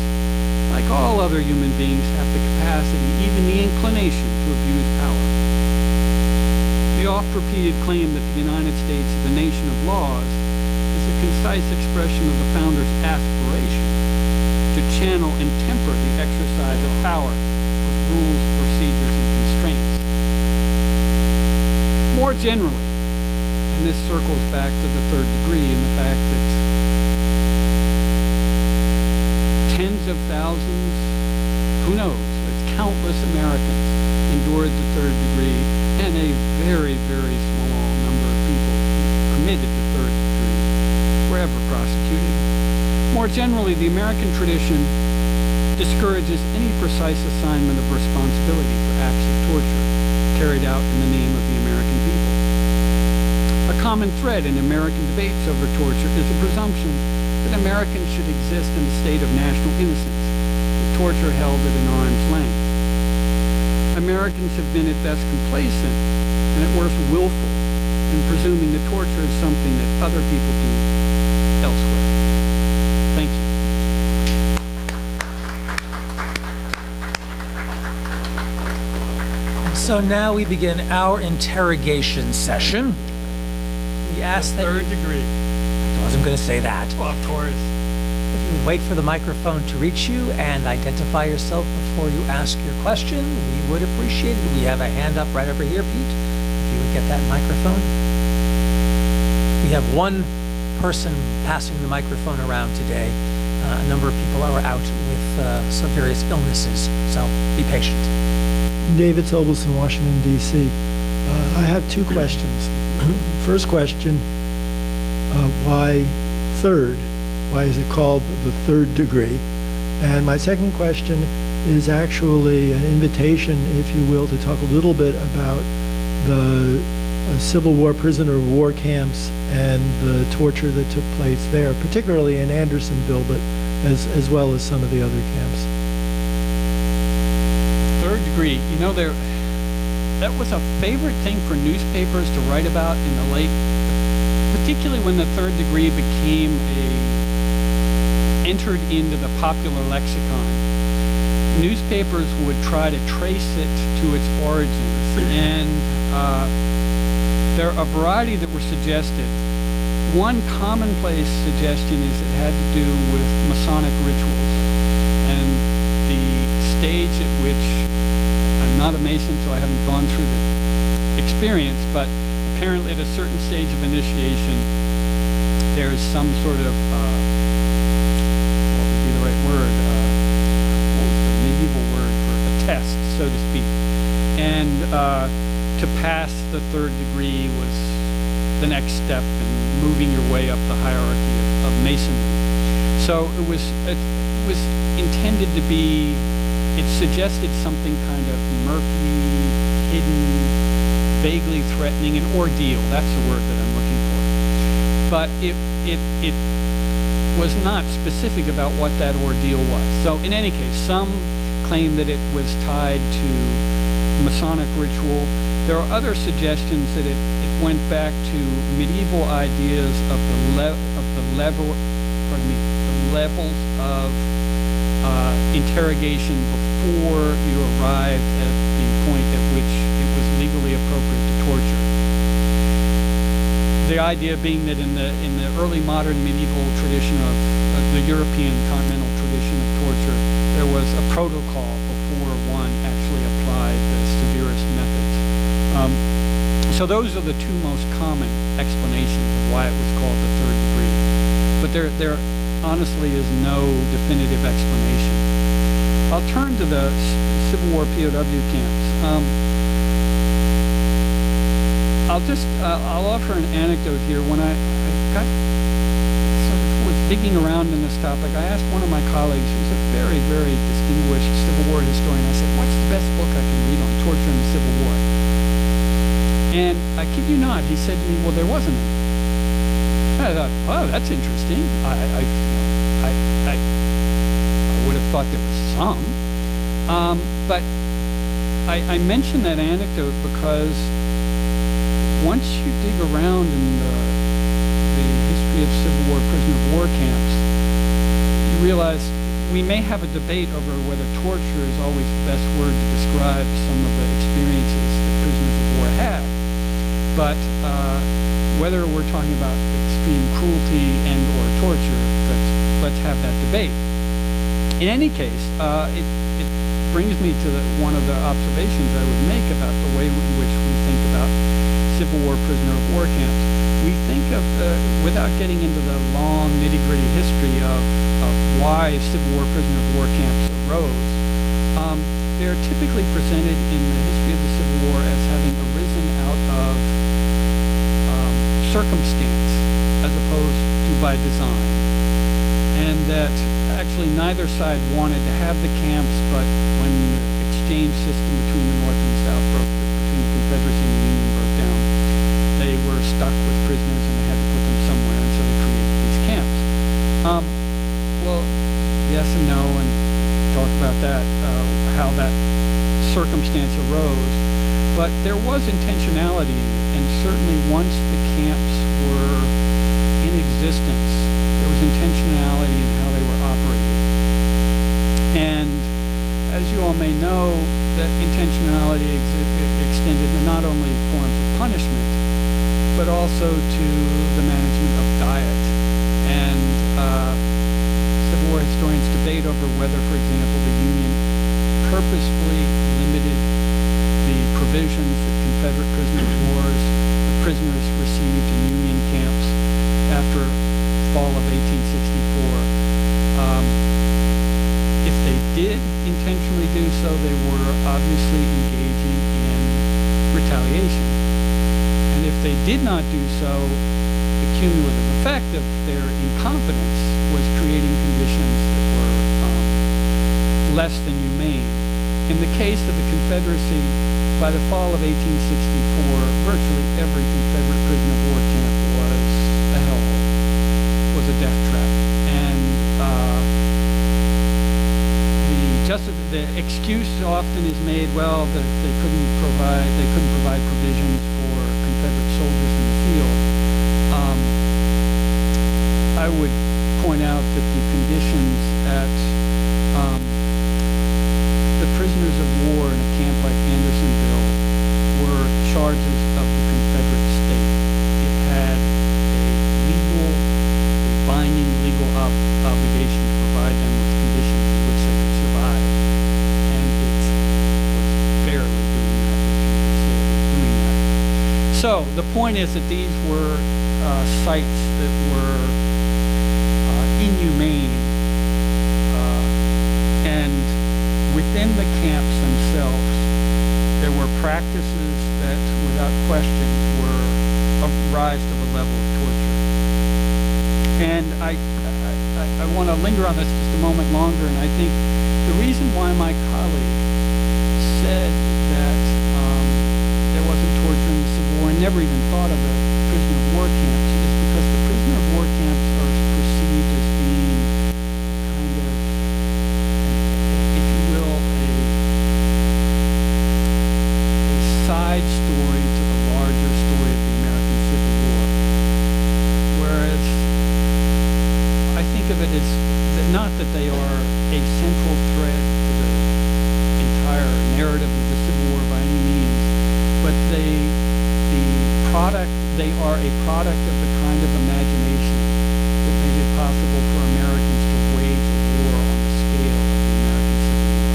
like all other human beings, have the capacity, even the inclination, to abuse power. The oft-repeated claim that the United States is a nation of laws is a concise expression of the founders' aspiration to channel and temper the exercise of power with rules, procedures, and constraints. More generally, and this circles back to the third degree and the fact that tens of thousands, who knows, it's countless Americans endured the third degree, and a very, very small number of people who committed the third degree were ever prosecuted. More generally, the American tradition discourages any precise assignment of responsibility for acts of torture carried out in the name of the American people. A common thread in American debates over torture is the presumption that Americans should exist in a state of national innocence, with torture held at an arm's length. Americans have been at best complacent and at worst willful in presuming that torture is something that other people do elsewhere. Thank you. So now we begin our interrogation session. We ask that Third degree. I wasn't going to say that. Well, of course. If you would wait for the microphone to reach you and identify yourself before you ask your question, we would appreciate it. We have a hand up right over here, Pete. If you would get that microphone. We have one person passing the microphone around today. A number of people are out with some various illnesses, so be patient. David Sobelson, Washington, D.C. I have two questions. First question, why third? Why is it called the third degree? And my second question is actually an invitation, if you will, to talk a little bit about the Civil War prisoner of war camps and the torture that took place there, particularly in Andersonville, but as well as some of the other camps. Third degree. You know, that was a favorite thing for newspapers to write about in the late, particularly when the third degree entered into the popular lexicon. Newspapers would try to trace it to its origins, and there are a variety that were suggested. One commonplace suggestion is it had to do with Masonic rituals and the stage at which, I'm not a Mason, so I haven't gone through the experience, but apparently at a certain stage of initiation, there is some sort of, what would be the right word? What was the medieval word for a test, so to speak? And to pass the third degree was the next step in moving your way up the hierarchy of Masonry. So it was intended to be, it suggested something kind of murky, hidden, vaguely threatening, an ordeal. That's the word that I'm looking for. But it was not specific about what that ordeal was. So in any case, some claim that it was tied to Masonic ritual. There are other suggestions that it went back to medieval ideas of the levels of interrogation before you arrived at the point at which it was legally appropriate to torture. The idea being that in the early modern medieval tradition of the European continental tradition of torture, there was a protocol before one actually applied the severest methods. So those are the two most common explanations of why it was called the third degree. But there honestly is no definitive explanation. I'll turn to the Civil War POW camps. I'll offer an anecdote here. When I got sort of was digging around in this topic, I asked one of my colleagues, who's a very, very distinguished Civil War historian, I said, what's the best book I can read on torture in the Civil War? And I kid you not, he said to me, well, there wasn't any. I thought, oh, that's interesting. I would have thought there was some. But I mention that anecdote because once you dig around in the history of Civil War prisoner of war camps, you realize we may have a debate over whether torture is always the best word to describe some of the experiences that prisoners of war had. But whether we're talking about extreme cruelty and or torture, let's have that debate. In any case, it brings me to one of the observations I would make about the way in which we think about Civil War prisoner of war camps. We think of, without getting into the long nitty-gritty history of why Civil War prisoner of war camps arose, they're typically presented in the history of the Civil War as having arisen out of circumstance as opposed to by design. And that actually neither side wanted to have the camps, but when the exchange system between the North and the South between the Confederacy and the Union broke down, they were stuck with prisoners and they had to put them somewhere, and so they created these camps. circumstance arose. But there was intentionality in it, and certainly once the camps were in existence, there was intentionality in how they were operated. And as you all may know, that intentionality extended to not only forms of punishment, but also to the management of diet. And Civil War historians debate over whether, for example, the Union purposefully limited the provisions that Confederate prisoner of wars, the prisoners received in Union camps after fall of 1864. If they did intentionally do so, they were obviously engaging in retaliation. And if they did not do so, the cumulative effect of their incompetence was creating conditions that were less than humane. In the case of the Confederacy, by the fall of 1864, virtually every Confederate prisoner of war camp was a hellhole, was a death trap. And the excuse often is made, well, that they couldn't provide provisions for Confederate soldiers in the field. I would point out that the conditions at the prisoners of war in a camp like Andersonville were charges of the Confederate state. It had a binding legal obligation to provide them with conditions in which they could survive. And it was barely doing that, if you could say it was doing that. So the point is that these were sites that were inhumane, and within the camps themselves, there were practices that, without question, were rise to the level of torture. And I want to linger on this just a moment longer, and I think the reason why my colleague said that there wasn't torture in the Civil War and never even thought of the prisoner of war camps is because the prisoner of war camps are perceived as being kind of, if you will, a side story to the larger story of the American Civil War. Whereas I think of it as not that they are a central thread to the entire narrative of the Civil War by any means, but they are a product of the kind of imagination that made it possible for Americans to wage a war on the scale of the American Civil War.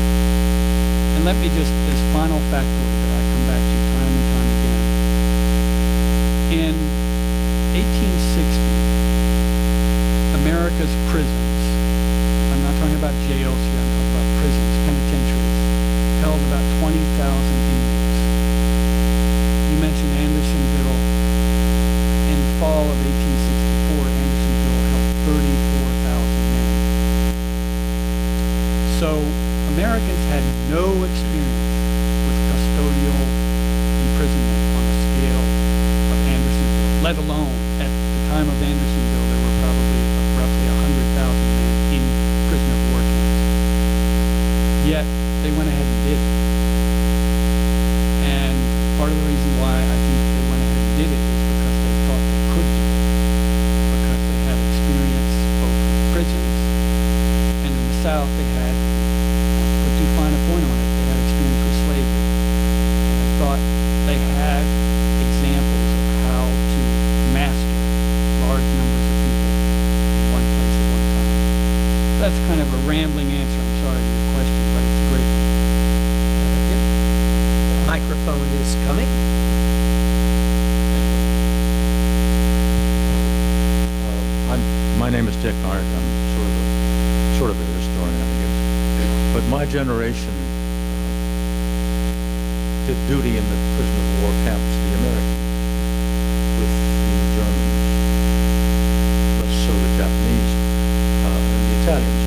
And let me just, this final factoid that I come back to time and time again. In 1860, America's prisons, I'm not talking about jails here, I'm talking about prisons, penitentiaries, held about 20,000 inmates. You mentioned Andersonville. In the fall of 1864, Andersonville held 34,000 men. So Americans had no experience with custodial imprisonment on the scale of Andersonville, let alone at the time of Andersonville, there were probably roughly 100,000 men in prisoner of war camps. Yet they went ahead and did it. And part of the reason why I think they went ahead and did it is because they thought they could do it. Because they had experience both with prisons, and in the South they had, not to put too fine a point on it, they had experience with slavery. And they thought they had examples of how to master large numbers of people in one place at one time. That's kind of a rambling answer, I'm sorry, to your question, but it's a great one. The microphone is coming. My name is Dick Hart. I'm sort of a historian, I guess. But my generation did duty in the prisoner of war camps, the Americans, with the Germans, less so the Japanese, and the Italians.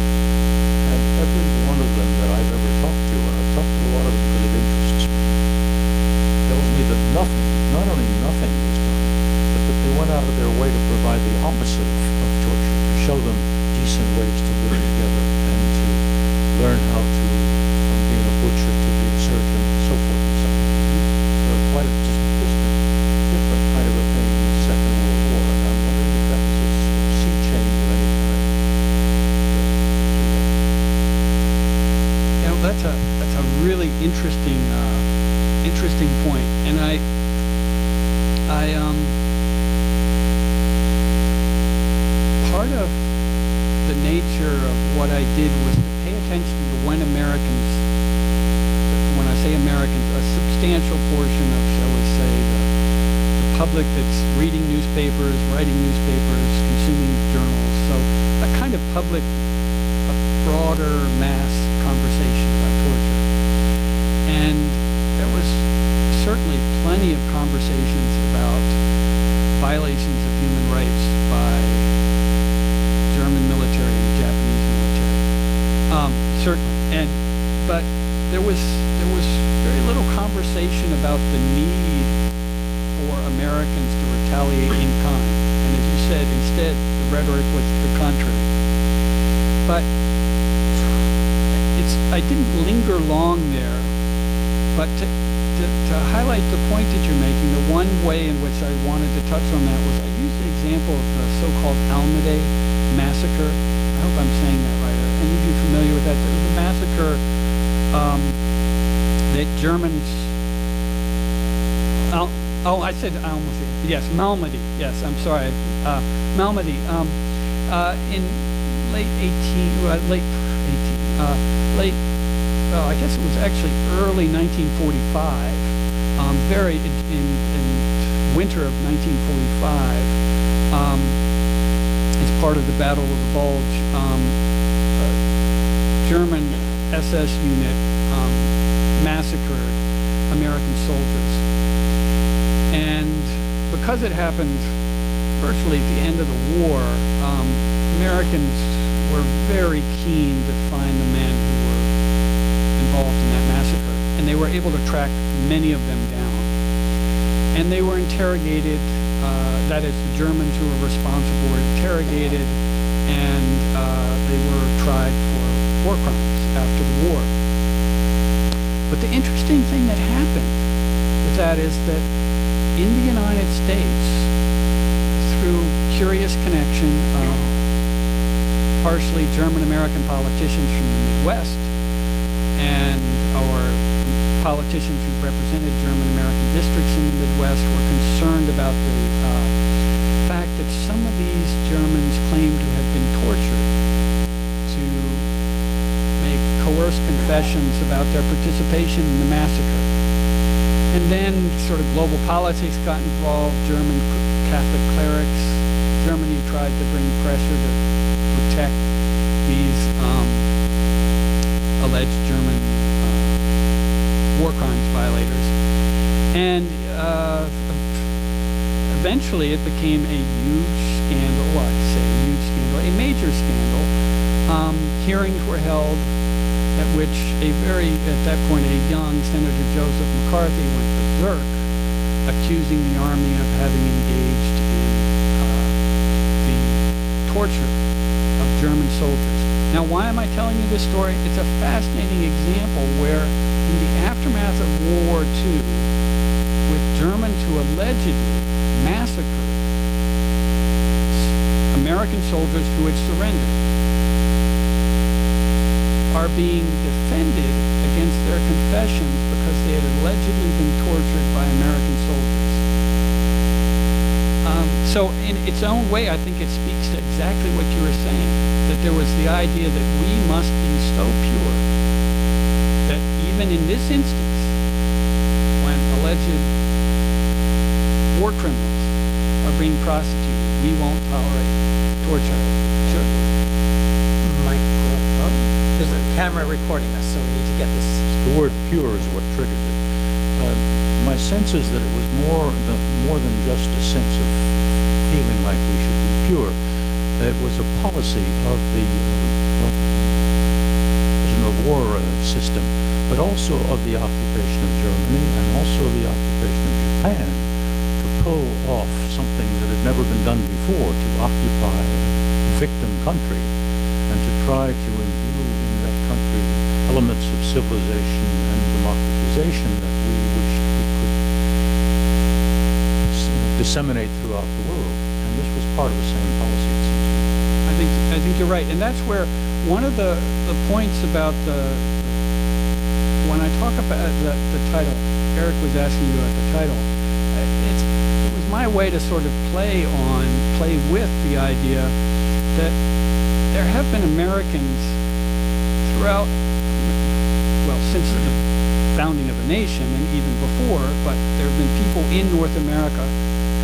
And every one of them that I've ever talked to, and I've talked to a lot of them because it interests me, tells me that nothing, not only nothing was done, but that they went out of their way to provide the opposite of torture, to show them decent ways to live together and to learn how to, from being a butcher to be a surgeon and so forth. nature of what I did was to pay attention to when Americans, when I say Americans, a substantial portion of, shall we say, the public that's reading newspapers, writing newspapers, consuming journals. So a kind of public, a broader mass conversation about torture. And there was certainly plenty of conversations about violations of human rights by German military and Japanese military. Certainly, but there was very little conversation about the need for Americans to retaliate in kind. And as you said, instead the rhetoric was the contrary. But I didn't linger long there. But to highlight the point that you're making, the one way in which I wanted to touch on that was I used the example of the so-called Almaday massacre. I hope I'm saying that right. Are any of you familiar with that? There was a massacre that Germans... I said Almaday. Yes, Malmedy. Yes, I'm sorry. Malmedy. In I guess it was actually early 1945, in winter of 1945, as part of the Battle of the Bulge, a German SS unit massacred American soldiers. And because it happened virtually at the end of the war, Americans were very keen to find the men who were involved in that massacre, and they were able to track many of them down. And they were interrogated, that is, the Germans who were responsible were interrogated, and they were tried for war crimes after the war. But the interesting thing that happened with that is that in the United States, through curious connection, partially German-American politicians from the Midwest or politicians who represented German-American districts in the Midwest were concerned about the fact that some of these Germans claimed to have been tortured to make coerced confessions about their participation in the massacre. And then sort of global politics got involved. German Catholic clerics, Germany tried to bring pressure to protect these alleged German war crimes violators. And eventually it became a huge scandal, a major scandal. Hearings were held at which at that point, a young Senator Joseph McCarthy went berserk, accusing the army of having engaged in the torture of German soldiers. Now, why am I telling you this story? It's a fascinating example where, in the aftermath of World War II, with Germans who allegedly massacred American soldiers who had surrendered, are being defended against their confessions because they had allegedly been tortured by American soldiers. So in its own way, I think it speaks to exactly what you were saying, that there was the idea that we must be so pure that even in this instance, when alleged war criminals are being prosecuted, we won't tolerate torture. Sure. Microphone. There's a camera recording us, so we need to get this. The word pure is what triggered it. My sense is that it was more than just a sense of feeling like we should be pure. It was a policy of the prisoner of war system, but also of the occupation of Germany and also the occupation of Japan to pull off something that had never been done before, to occupy a victim country and to try to imbue in that country elements of civilization and democratization that we wished we could disseminate throughout the world. And this was part of the same policy, it seems to me. I think you're right, and that's where one of the points about when I talk about the title, Eric was asking you about the title. It was my way to sort of play with the idea that there have been Americans throughout, well, since the founding of the nation and even before, but there have been people in North America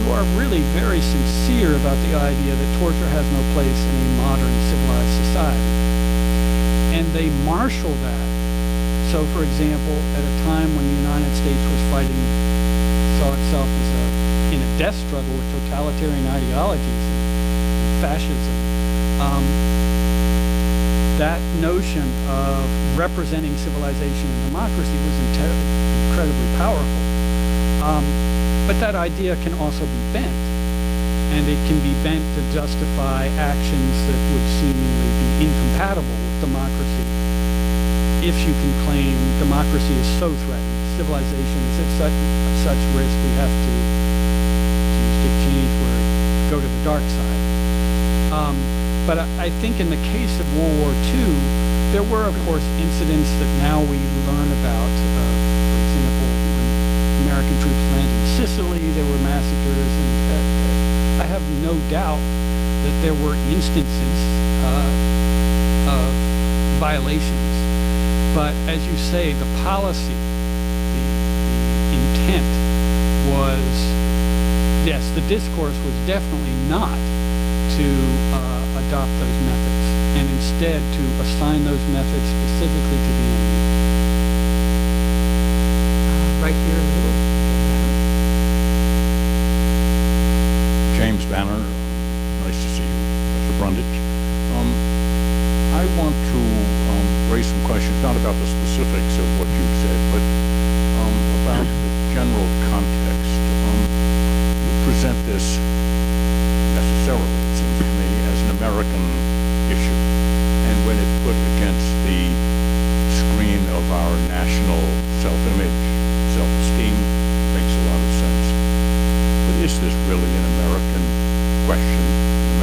who are really very sincere about the idea that torture has no place in a modern civilized society. And they marshal that. So, for example, at a time when the United States was fighting, saw itself as in a death struggle with totalitarian ideologies and fascism, that notion of representing civilization and democracy was incredibly powerful. But that idea can also be bent, and it can be bent to justify actions that would seemingly be incompatible with democracy. If you can claim democracy is so threatened, civilization is at such risk, we have to use Dick Cheney's word, go to the dark side. But I think in the case of World War II, there were, of course, incidents that now we learn about. For example, when American troops landed in Sicily, there were massacres, and I have no doubt that there were instances of violations. But as you say, the policy, the intent was, yes, the discourse was definitely not to adopt those methods, and instead to assign those methods specifically to the enemy. Right here in the middle. James Banner, nice to see you, Professor Brundage. I want to raise some questions, not about the specifics of what you said, but about the general context. You present this necessarily, it seems to me, as an American issue, and when it's put against the screen of our national self-image, self-esteem, makes a lot of sense. But is this really an American question,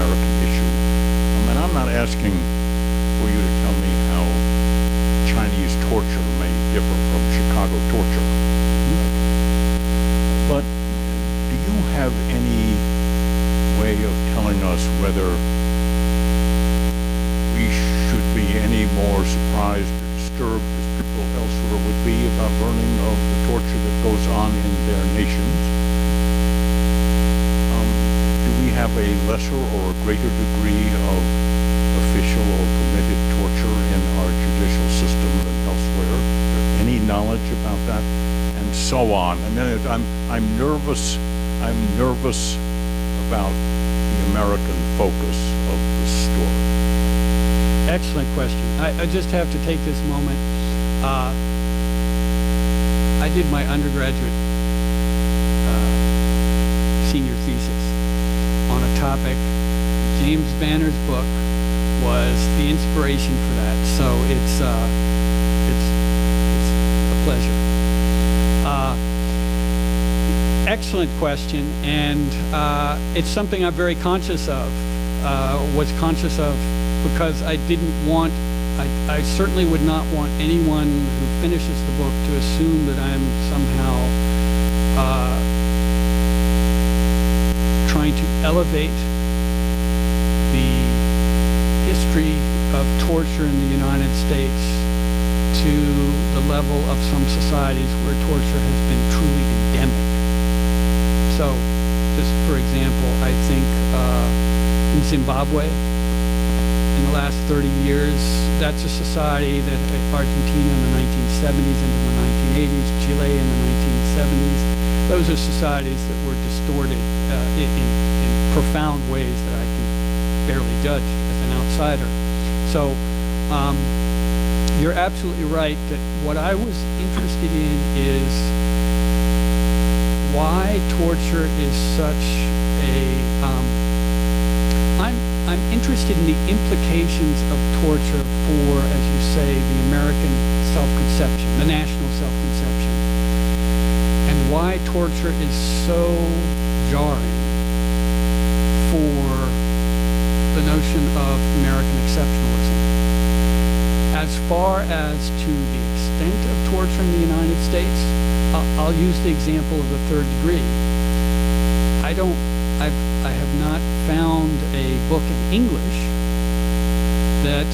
American issue? And I'm not asking for you to tell me how Chinese torture may differ from Chicago torture. But do you have any way of telling us whether we should be any more surprised or disturbed as people elsewhere would be about learning of the torture that goes on in their nations? Do we have a lesser or a greater degree of official or permitted torture in our judicial system than elsewhere? Any knowledge about that? And so on. I mean, I'm nervous about the American focus of the story. Excellent question. I just have to take this moment. I did my undergraduate senior thesis on a topic. James Banner's book was the inspiration for that, so it's a pleasure. Excellent question, and it's something I'm very conscious of. Was conscious of because I didn't want. I certainly would not want anyone who finishes the book to assume that I'm somehow trying to elevate the history of torture in the United States to the level of some societies where torture has been truly endemic. So, just for example, I think in Zimbabwe, in the last 30 years, that's a society that Argentina in the 1970s and in the 1980s, Chile in the 1970s, those are societies that were distorted in profound ways that I can barely judge as an outsider. So you're absolutely right that what I was interested in is why torture is such a I'm interested in the implications of torture for, as you say, the American self-conception, the national self-conception, and why torture is so jarring for the notion of American exceptionalism. As far as to the extent of torture in the United States, I'll use the example of the third degree. I have not found a book in English that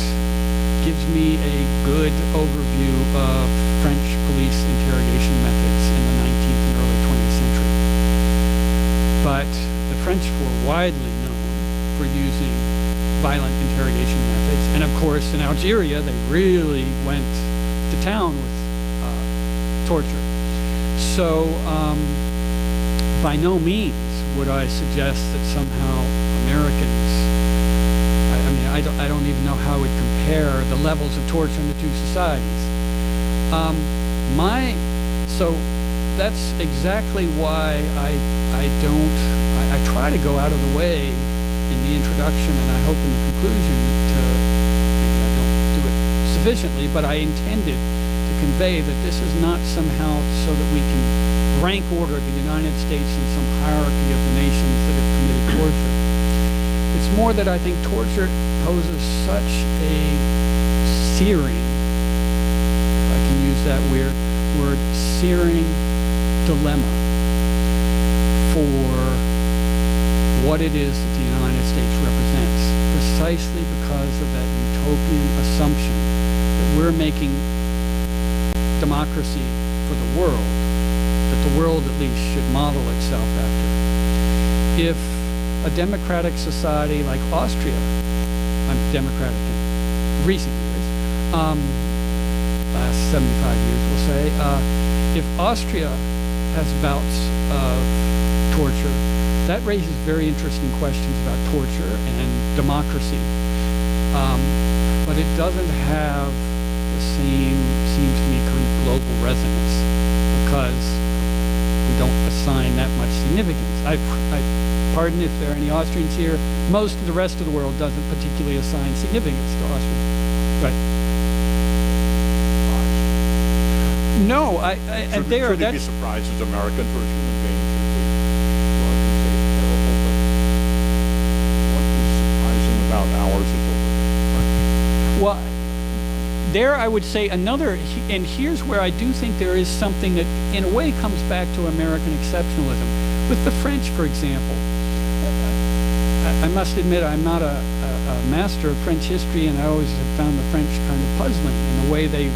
gives me a good overview of French police interrogation methods in the 19th and early 20th century. But the French were widely known for using violent interrogation methods. And of course, in Algeria, they really went to town with torture. So by no means would I suggest that somehow Americans, I don't even know how I would compare the levels of torture in the two societies. So that's exactly why I try to go out of the way in the introduction, and I hope in the conclusion to, maybe I don't do it sufficiently, but I intended to convey that this is not somehow so that we can rank order the United States in some hierarchy of the nations that have committed torture. It's more that I think torture poses such a searing, if I can use that weird word, searing dilemma for what it is that the United States represents, precisely because of that utopian assumption that we're making democracy for the world, that the world at least should model itself after. If a democratic society like Austria, I'm democratic in recent years, last 75 years we'll say, if Austria has bouts of torture, that raises very interesting questions about torture and democracy. But it doesn't have the same, seems to me, kind of global resonance, because we don't assign that much significance. I pardon if there are any Austrians here. Most of the rest of the world doesn't particularly assign significance to Austria. Right. No, Should we be surprised as Americans for human beings that we are considered terrible? But what is surprising about ours is over. Well, there I would say another, and here's where I do think there is something that in a way comes back to American exceptionalism. With the French, for example, I must admit I'm not a master of French history, and I always have found the French kind of puzzling in the way they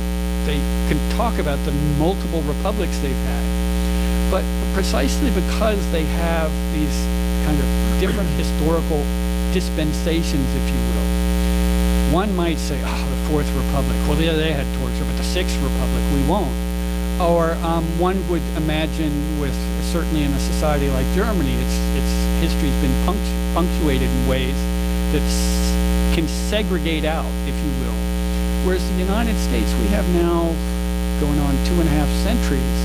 can talk about the multiple republics they've had. But precisely because they have these kind of different historical dispensations, if you will, one might say, the Fourth Republic, well, yeah, they had torture, but the Sixth Republic, we won't. Or one would imagine with, certainly in a society like Germany, its history's been punctuated in ways that can segregate out, if you will. Whereas the United States, we have now going on 2.5 centuries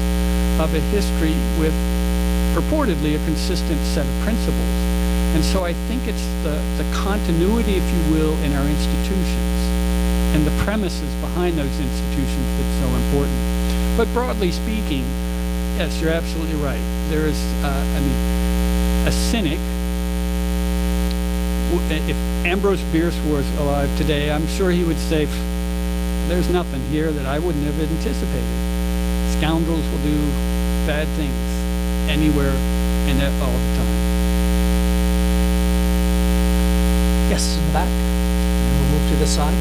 of a history with purportedly a consistent set of principles. And so I think it's the continuity, if you will, in our institutions and the premises behind those institutions that's so important. But broadly speaking, yes, you're absolutely right. There is, a cynic. If Ambrose Bierce was alive today, I'm sure he would say, there's nothing here that I wouldn't have anticipated. Scoundrels will do bad things anywhere and all the time. Yes, in the back. And we'll move to this side.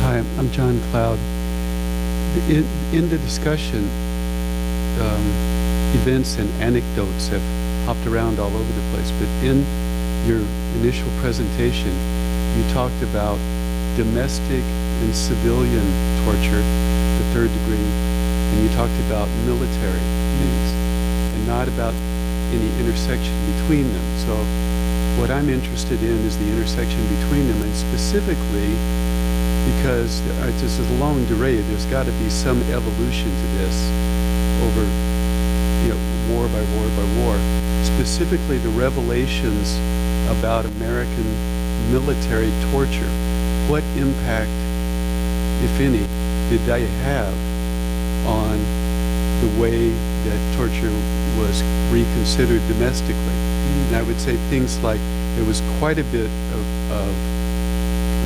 Hi, I'm John Cloud. In the discussion, events and anecdotes have hopped around all over the place, but in your initial presentation, you talked about domestic and civilian torture, the third degree, and you talked about military things, and not about any intersection between them. So what I'm interested in is the intersection between them, and specifically because this is a longue durée, there's got to be some evolution to this over, war by war by war. Specifically, the revelations about American military torture. What impact, if any, did they have on the way that torture was reconsidered domestically? And I would say things like there was quite a bit of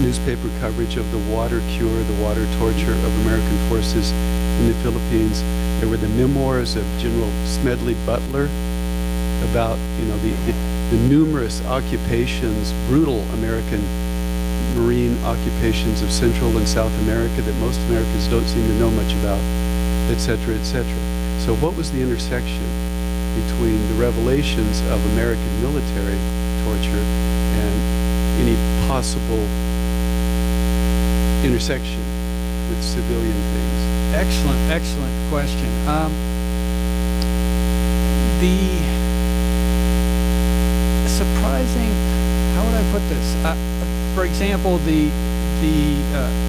newspaper coverage of the water cure, the water torture of American forces in the Philippines. There were the memoirs of General Smedley Butler about, the numerous occupations, brutal American marine occupations of Central and South America that most Americans don't seem to know much about, et cetera, et cetera. So what was the intersection between the revelations of American military torture and any possible intersection with civilian things? Excellent question. The surprising, how would I put this? For example,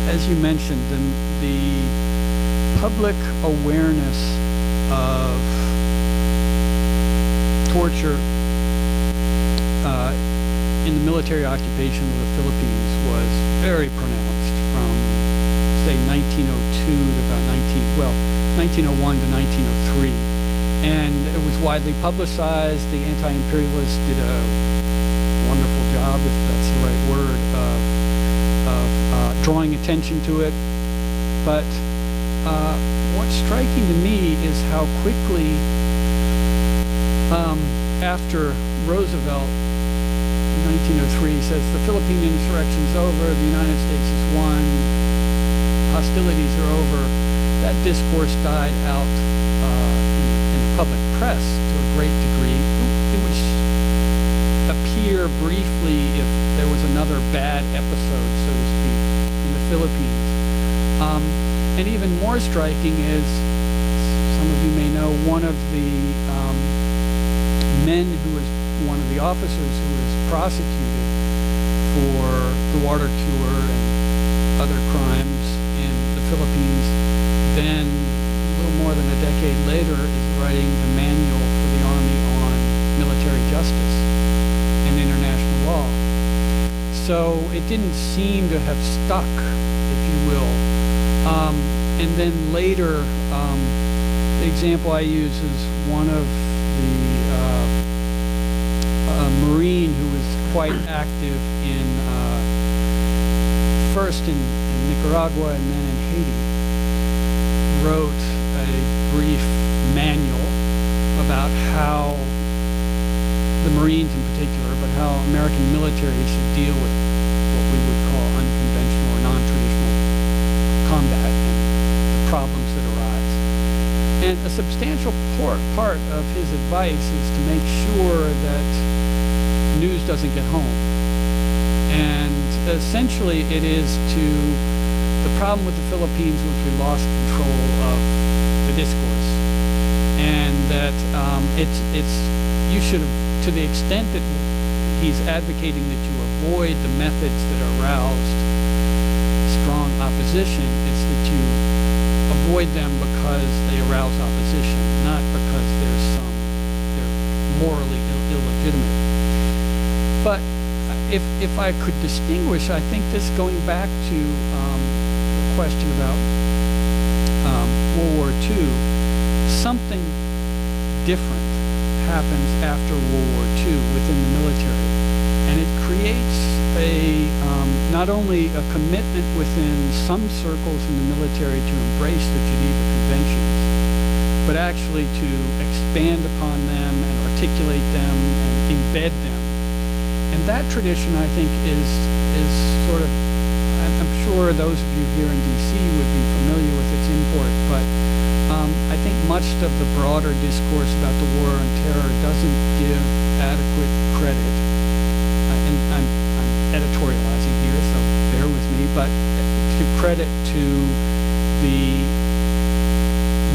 as you mentioned, the public awareness of torture in the military occupation of the Philippines was very pronounced from, say, 1902 to about 1901 to 1903. And it was widely publicized. The anti-imperialists did a wonderful job, if that's the right word, of drawing attention to it. But what's striking to me is how quickly, after Roosevelt in 1903 says the Philippine insurrection's over, the United States has won, hostilities are over, that discourse died out in the public press to a great degree. It would appear briefly if there was another bad episode, so to speak, in the Philippines. And even more striking is, some of you may know, one of the men who was one of the officers who was prosecuted for the water cure and other crimes in the Philippines, then a little more than a decade later is writing the manual for the Army on military justice and international law. So it didn't seem to have stuck, if you will. And then later, the example I use is one of the Marine who was quite active in first in Nicaragua and then in Haiti, wrote a brief manual about how the Marines in particular, but how American military should deal with what we would call unconventional or non-traditional combat and the problems that arise. And a substantial part of his advice is to make sure that news doesn't get home. And essentially it is the problem with the Philippines was we lost control of the discourse. And that you should have, to the extent that he's advocating that you avoid the methods that aroused strong opposition, is that you avoid them because they arouse opposition, not because they're morally illegitimate. But if I could distinguish, I think this, going back to the question about World War II, something different happens after World War II within the military. And it creates not only a commitment within some circles in the military to embrace the Geneva Conventions, but actually to expand upon them and articulate them and embed them. And that tradition, I think, is sort of, I'm sure those of you here in D.C. would be familiar with its import, but I think much of the broader discourse about the war on terror doesn't give adequate credit, and I'm editorializing here, so bear with me, but give credit to the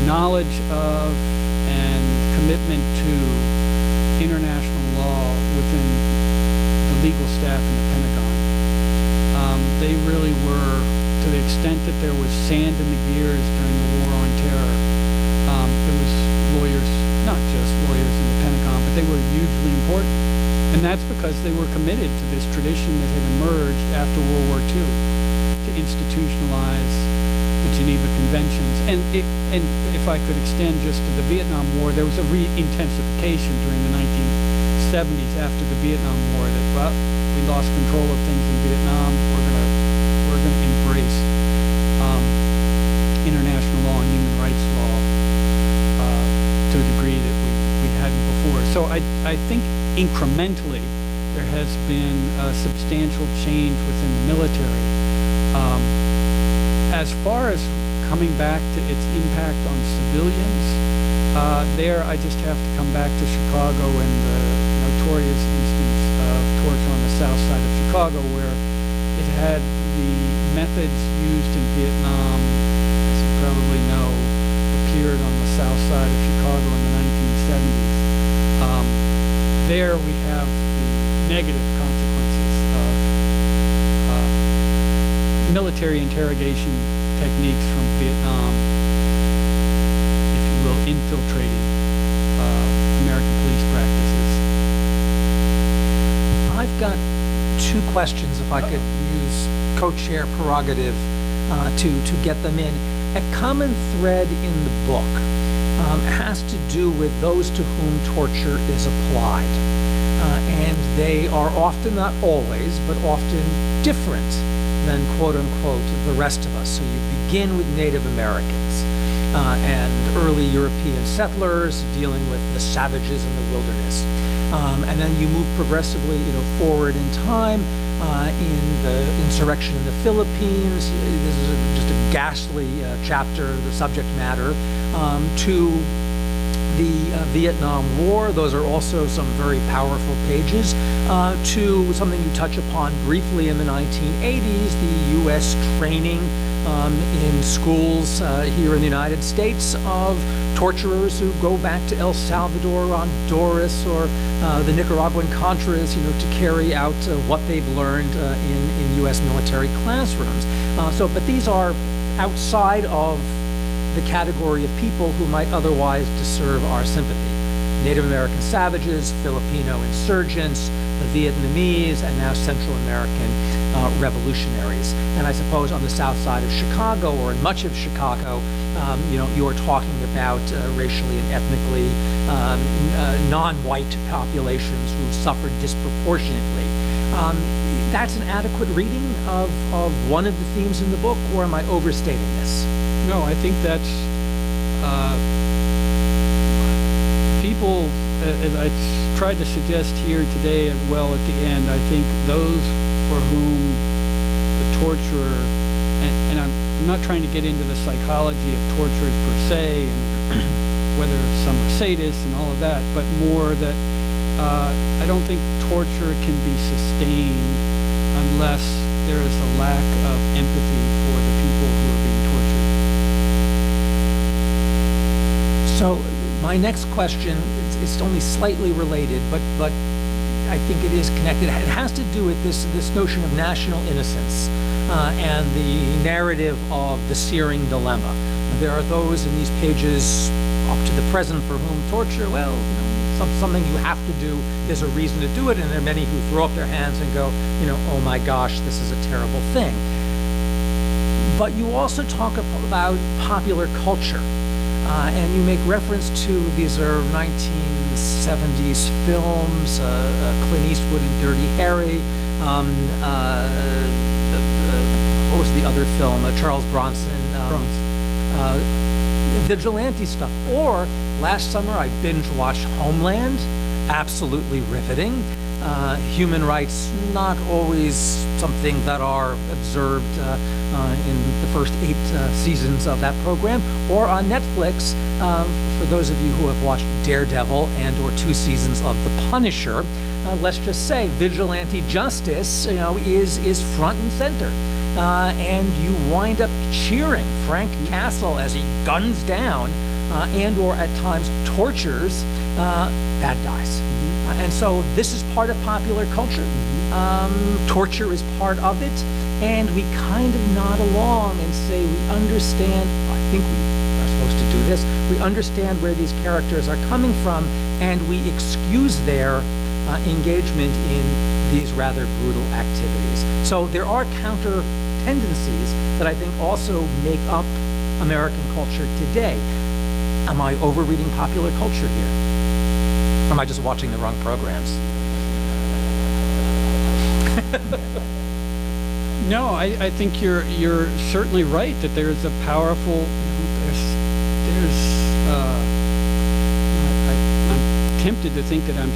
knowledge of and commitment to international law within the legal staff in the Pentagon. They really were, to the extent that there was sand in the gears during the war on terror, it was lawyers, not just lawyers in the Pentagon, but they were hugely important. And that's because they were committed to this tradition that had emerged after World War II to institutionalize the Geneva Conventions. And if I could extend just to the Vietnam War, there was a re-intensification during the 1970s after the Vietnam War that, well, we lost control of things in Vietnam, we're gonna embrace international law and human rights law to a degree that we hadn't before. So I think incrementally there has been a substantial change within the military. As far as coming back to its impact on civilians, there I just have to come back to Chicago and the notorious instance of torture on the south side of Chicago, where it had the methods used in Vietnam, as you probably know, appeared on the south side of Chicago in the 1970s. There we have the negative consequences of military interrogation techniques from Vietnam, if you will, infiltrating American police practices. I've got two questions, if I could use co-chair prerogative to get them in. A common thread in the book has to do with those to whom torture is applied. And they are often, not always, but often different than quote-unquote the rest of us. So you begin with Native Americans and early European settlers dealing with the savages in the wilderness. And then you move progressively, forward in time in the insurrection in the Philippines. This is just a ghastly chapter, the subject matter, to the Vietnam War. Those are also some very powerful pages, to something you touch upon briefly in the 1980s, the U.S. training in schools here in the United States of torturers who go back to El Salvador, Honduras, or the Nicaraguan Contras, to carry out what they've learned in U.S. military classrooms. But these are outside of the category of people who might otherwise deserve our sympathy. Native American savages, Filipino insurgents, the Vietnamese, and now Central American revolutionaries. And I suppose on the south side of Chicago, or in much of Chicago, you're talking about racially and ethnically non-white populations who suffered disproportionately. That's an adequate reading of one of the themes in the book, or am I overstating this? No, I think that's people, as I tried to suggest here today as well at the end, I think those for whom the torturer, and I'm not trying to get into the psychology of torturers per se, and whether some are sadists and all of that, but more that I don't think torture can be sustained unless there is a lack of empathy for the people who are being tortured. So my next question is only slightly related, but I think it is connected. It has to do with this notion of national innocence and the narrative of the searing dilemma. There are those in these pages up to the present for whom torture, something you have to do, there's a reason to do it, and there are many who throw up their hands and go, oh my gosh, this is a terrible thing. But you also talk about popular culture. And you make reference to, these are 1970s films, Clint Eastwood and Dirty Harry, what was the other film, Charles Bronson, vigilante stuff. Or last summer I binge-watched Homeland, absolutely riveting. Human rights, not always something that are observed in the first 8 seasons of that program, or on Netflix, for those of you who have watched Daredevil and or 2 seasons of The Punisher, let's just say vigilante justice, is front and center. And you wind up cheering Frank Castle as he guns down and or at times tortures bad guys. And so this is part of popular culture. Torture is part of it. And we kind of nod along and say we understand, I think we are supposed to do this, we understand where these characters are coming from, and we excuse their engagement in these rather brutal activities. So there are counter tendencies that I think also make up American culture today. Am I overreading popular culture here? Or am I just watching the wrong programs? No, I think you're certainly right that there is a powerful, I'm tempted to think that I'm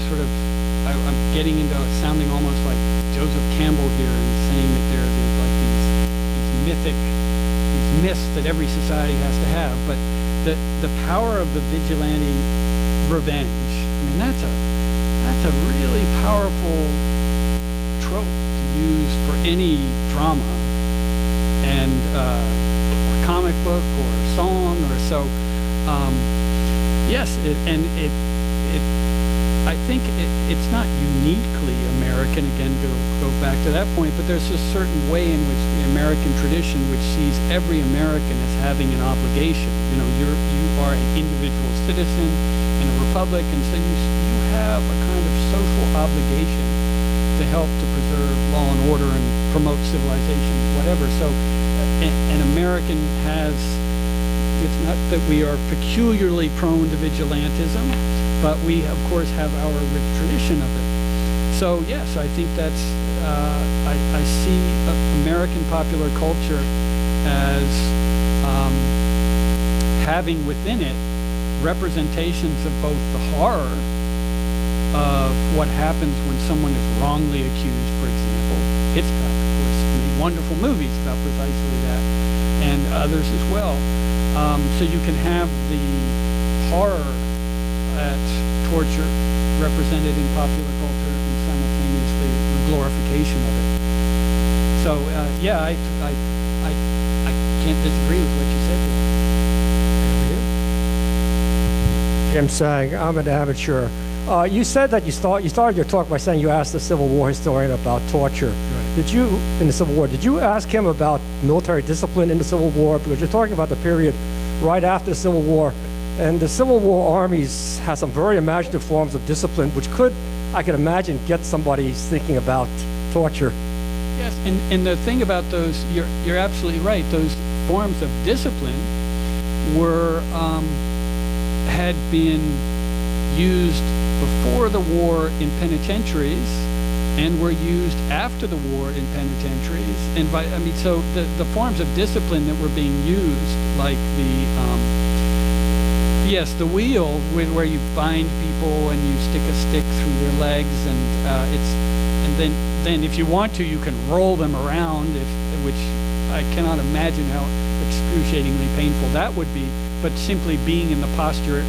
getting into sounding almost like Joseph Campbell here and saying that there's like these myths that every society has to have. But the power of the vigilante revenge, I mean, that's a really powerful trope to use for any drama and or comic book or song or so. Yes, I think it's not uniquely American, again, to go back to that point, but there's a certain way in which the American tradition, which sees every American as having an obligation. You know, you are an individual citizen in a republic, and so you have a kind of social obligation to help to preserve law and order and promote civilization, whatever. So an American has, it's not that we are peculiarly prone to vigilantism, but we, of course, have our rich tradition of it. So, yes, I think that's, I see American popular culture as having within it representations of both the horror of what happens when someone is wrongly accused, for example. Hitchcock, of course, made wonderful movies about precisely that, and others as well. So you can have the horror at torture represented in popular culture and simultaneously the glorification of it. So yeah, I can't disagree with what you said there. Jim Sang, I'm an amateur. You said that you started your talk by saying you asked the Civil War historian about torture. Right. Did you, in the Civil War, did you ask him about military discipline in the Civil War? Because you're talking about the period right after the Civil War, and the Civil War armies had some very imaginative forms of discipline, which could, I could imagine, get somebody thinking about torture. Yes, and the thing about those, you're absolutely right. Those forms of discipline were had been used before the war in penitentiaries and were used after the war in penitentiaries. And so the forms of discipline that were being used, like the wheel, where you bind people and you stick a stick through their legs, and then if you want to, you can roll them around, which I cannot imagine how excruciatingly painful that would be. But simply being in the posture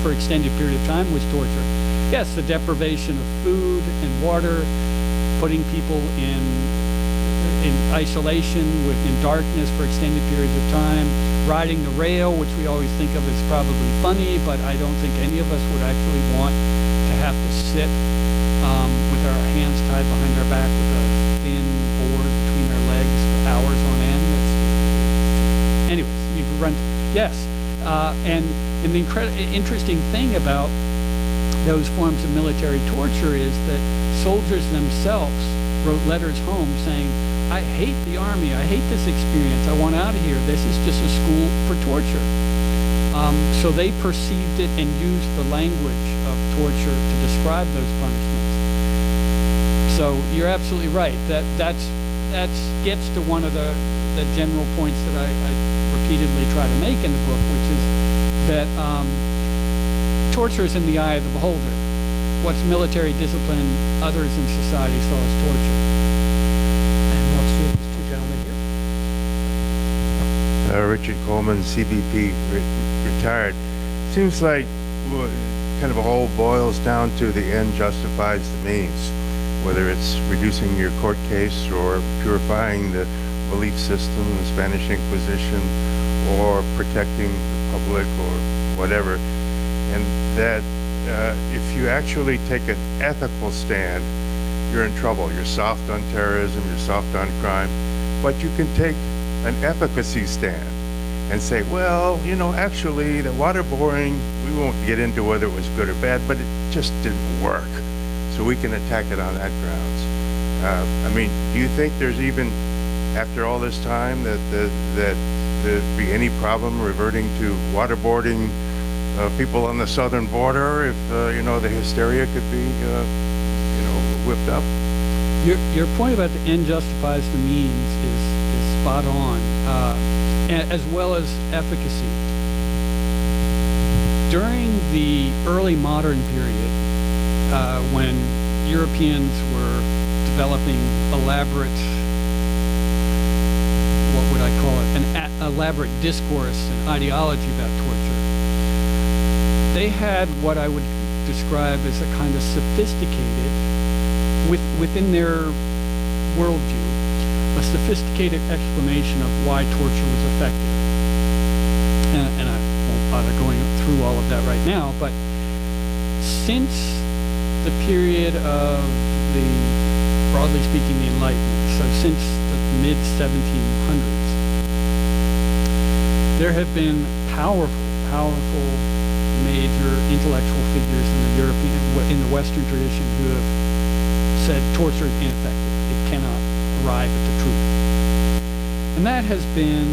for extended period of time was torture. Yes, the deprivation of food and water, putting people in isolation in darkness for extended periods of time, riding the rail, which we always think of as probably funny, but I don't think any of us would actually want to have to sit with our hands tied behind our back with a thin board between our legs for hours on end. Anyways, you could run. Yes, and the interesting thing about those forms of military torture is that soldiers themselves wrote letters home saying, I hate the army, I hate this experience, I want out of here, this is just a school for torture. So they perceived it and used the language of torture to describe those punishments. So you're absolutely right, that gets to one of the general points that I repeatedly try to make in the book, which is that torture is in the eye of the beholder. What's military discipline others in society saw as torture. And we'll see these two gentlemen here. Richard Coleman, CBP, retired. Seems like kind of a whole boils down to the end justifies the means, whether it's reducing your court case or purifying the belief system, the Spanish Inquisition, or protecting the public or whatever. And that if you actually take an ethical stand, you're in trouble. You're soft on terrorism, you're soft on crime, but you can take an efficacy stand and say, well, actually the waterboarding, we won't get into whether it was good or bad, but it just didn't work. So we can attack it on that grounds. Do you think there's even, after all this time, that there'd be any problem reverting to waterboarding people on the southern border if the hysteria could be whipped up? Your point about the end justifies the means is spot on, as well as efficacy. During the early modern period, when Europeans were developing elaborate, what would I call it, an elaborate discourse and ideology about torture. They had what I would describe as a kind of sophisticated, within their worldview, a sophisticated explanation of why torture was effective. And I won't bother going through all of that right now, but since the period of the, broadly speaking, the Enlightenment, so since the mid-1700s, there have been powerful major intellectual figures in the Western tradition who have said torture is ineffective. It cannot arrive at the truth. And that has been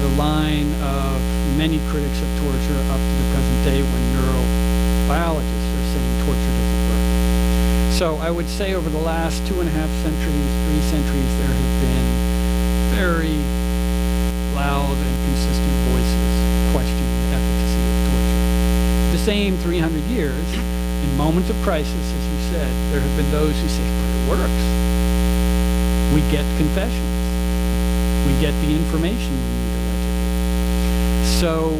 the line of many critics of torture up to the present day, when neurobiologists are saying torture doesn't work. So I would say over the last 2.5 centuries, 3 centuries, there have been very loud and consistent voices questioning the efficacy of torture. The same 300 years, in moments of crisis, as you said, there have been those who say, but it works. We get confessions. We get the information we need allegedly. So,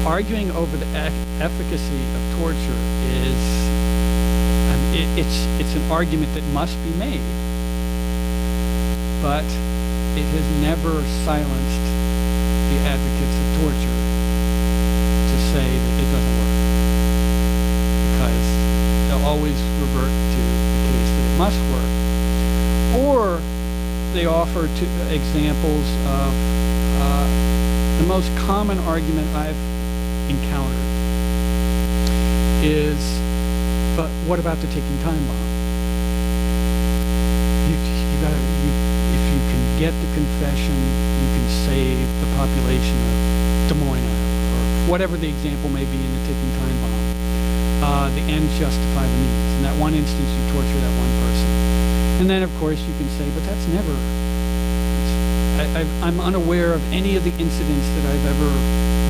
arguing over the efficacy of torture is, it's an argument that must be made, but it has never silenced the advocates of torture to say that it doesn't work, because they'll always revert to the case that it must work, or they offer examples of the most common argument I've encountered is, but what about the ticking time bomb? If you can get the confession, you can save the population of Des Moines, Iowa, or whatever the example may be in the ticking time bomb. The ends justify the means. In that one instance, you torture that one person. And then, of course, you can say, but that's never... I'm unaware of any of the incidents that I've ever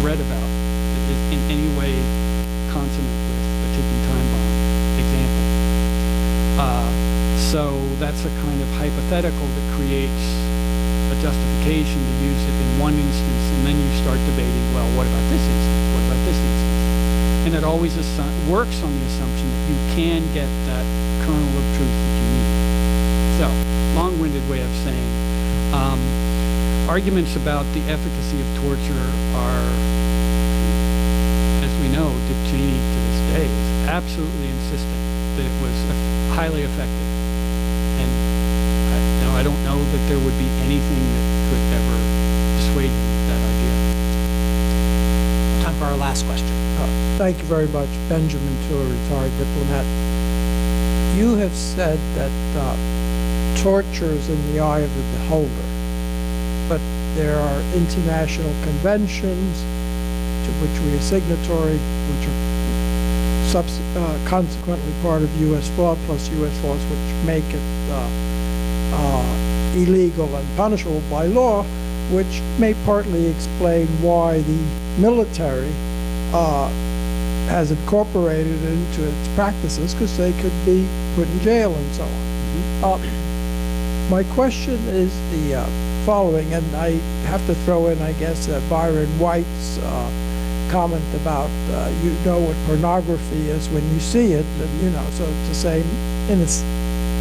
read about that is in any way consonant with the ticking time bomb example. So that's a kind of hypothetical that creates a justification to use it in one instance, and then you start debating, well, what about this instance? What about this instance? And it always works on the assumption that you can get that kernel of truth that you need. So, long-winded way of saying, arguments about the efficacy of torture are, as we know, Dick Cheney to this day is absolutely insisting that it was highly effective. And I don't know that there would be anything that could ever dissuade me of that idea. Time for our last question. Thank you very much, Benjamin, to a retired diplomat. You have said that torture is in the eye of the beholder, but there are international conventions to which we are signatory, which are consequently part of U.S. law, plus U.S. laws which make it illegal and punishable by law, which may partly explain why the military has incorporated it into its practices, because they could be put in jail and so on. My question is the following, and I have to throw in, I guess, Byron White's comment about you know what pornography is when you see it, and so it's the same. And it's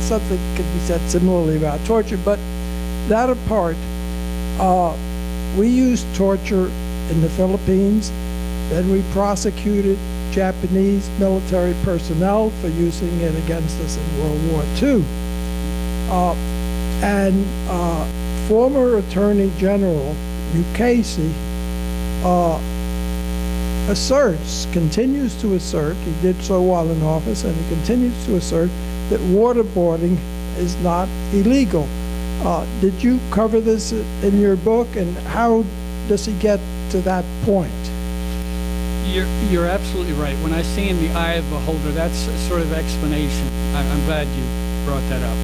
something could be said similarly about torture, but that apart, we used torture in the Philippines, then we prosecuted Japanese military personnel for using it against us in World War II. And former Attorney General Mukasey continues to assert, he did so while in office, and he continues to assert that waterboarding is not illegal. Did you cover this in your book, and how does he get to that point? You're absolutely right. When I say in the eye of the beholder, that's a sort of explanation. I'm glad you brought that up.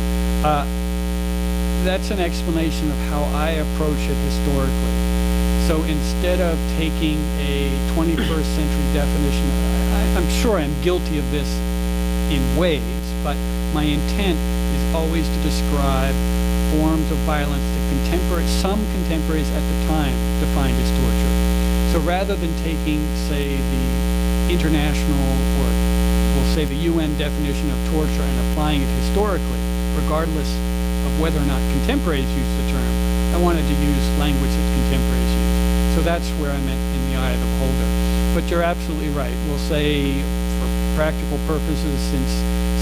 That's an explanation of how I approach it historically. So instead of taking a 21st century definition, I'm sure I'm guilty of this in ways, but my intent is always to describe forms of violence that some contemporaries at the time defined as torture. So rather than taking, say, the international, or we'll say the UN definition of torture and applying it historically, regardless of whether or not contemporaries use the term, I wanted to use language that contemporaries use. So that's where I meant in the eye of the beholder. But you're absolutely right. We'll say, for practical purposes, since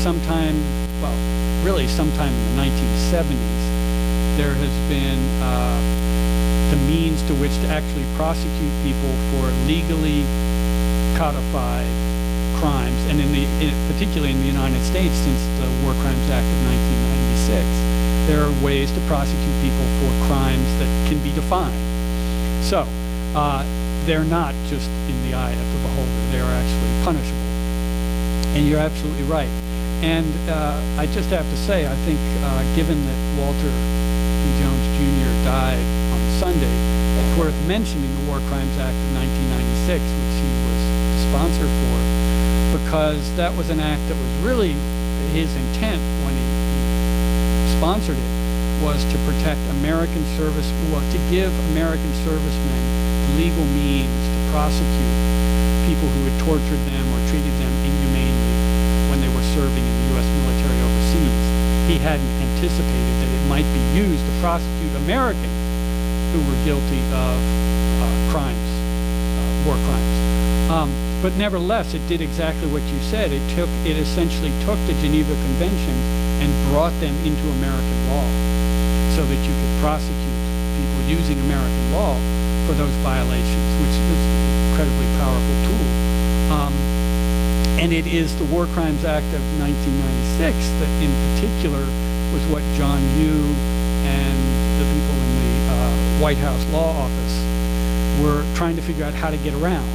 sometime, well, really sometime in the 1970s, there has been the means to which to actually prosecute people for legally codified crimes, and particularly in the United States, since the War Crimes Act of 1996, there are ways to prosecute people for crimes that can be defined. So they're not just in the eye of the beholder; they are actually punishable. And you're absolutely right. And I just have to say, I think, given that Walter P. Jones Jr. died on Sunday, it's worth mentioning the War Crimes Act of 1996, which he was the sponsor for, because that was an act that was really his intent when he sponsored it, was to protect American to give American servicemen legal means to prosecute people who had tortured them or treated them inhumanely when they were serving in the U.S. military overseas. He hadn't anticipated that it might be used to prosecute Americans who were guilty of crimes, war crimes. But nevertheless, it did exactly what you said. It essentially took the Geneva Conventions and brought them into American law, so that you could prosecute people using American law for those violations, which is an incredibly powerful tool. And it is the War Crimes Act of 1996 that in particular was what John Yoo and the people in the White House Law Office were trying to figure out how to get around,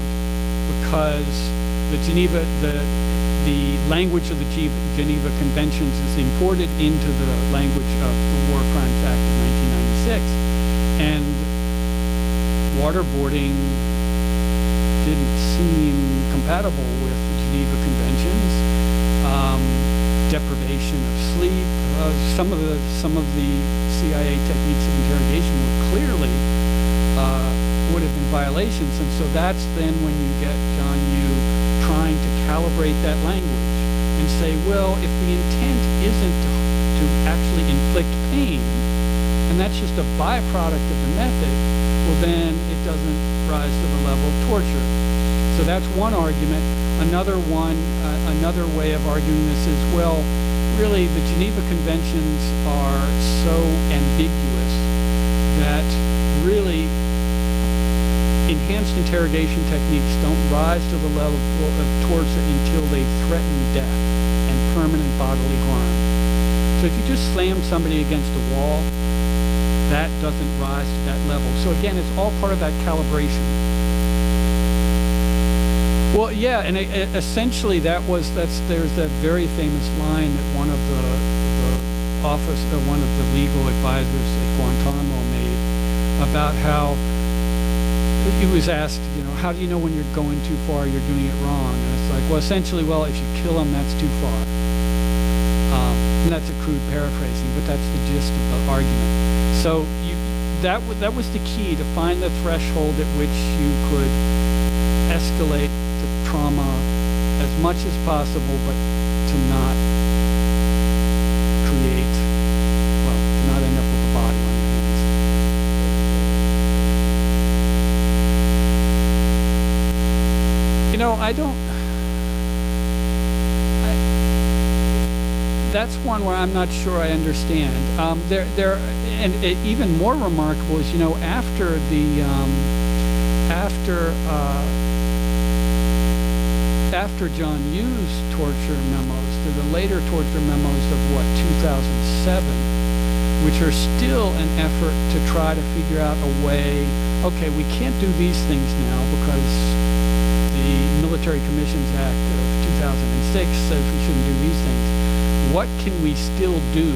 because the language of the Geneva Conventions is imported into the language of the War Crimes Act of 1996, and waterboarding didn't seem compatible with the Geneva Conventions. Deprivation of sleep, some of the CIA techniques of interrogation were clearly would have been violations, and so that's then when you get John Yoo trying to calibrate that language and say, well, if the intent isn't to actually inflict pain, and that's just a byproduct of the method, well, then it doesn't rise to the level of torture. So that's one argument. Another way of arguing this is, well, really the Geneva Conventions are so ambiguous that really enhanced interrogation techniques don't rise to the level of torture until they threaten death and permanent bodily harm. So if you just slam somebody against a wall, that doesn't rise to that level. So again, it's all part of that calibration. Well, yeah, and essentially there's that very famous line that one of the legal advisors at Guantanamo made about how he was asked, how do you know when you're going too far, you're doing it wrong? And it's like, well, essentially, if you kill him, that's too far. And that's a crude paraphrasing, but that's the gist of the argument. So that was the key, to find the threshold at which you could escalate to trauma as much as possible, but to not not end up with a body on your hands. That's one where I'm not sure I understand. Even more remarkable is, after John Yoo's torture memos, there are the later torture memos of 2007, which are still an effort to try to figure out a way. Okay, we can't do these things now because the Military Commissions Act of 2006 says we shouldn't do these things. What can we still do?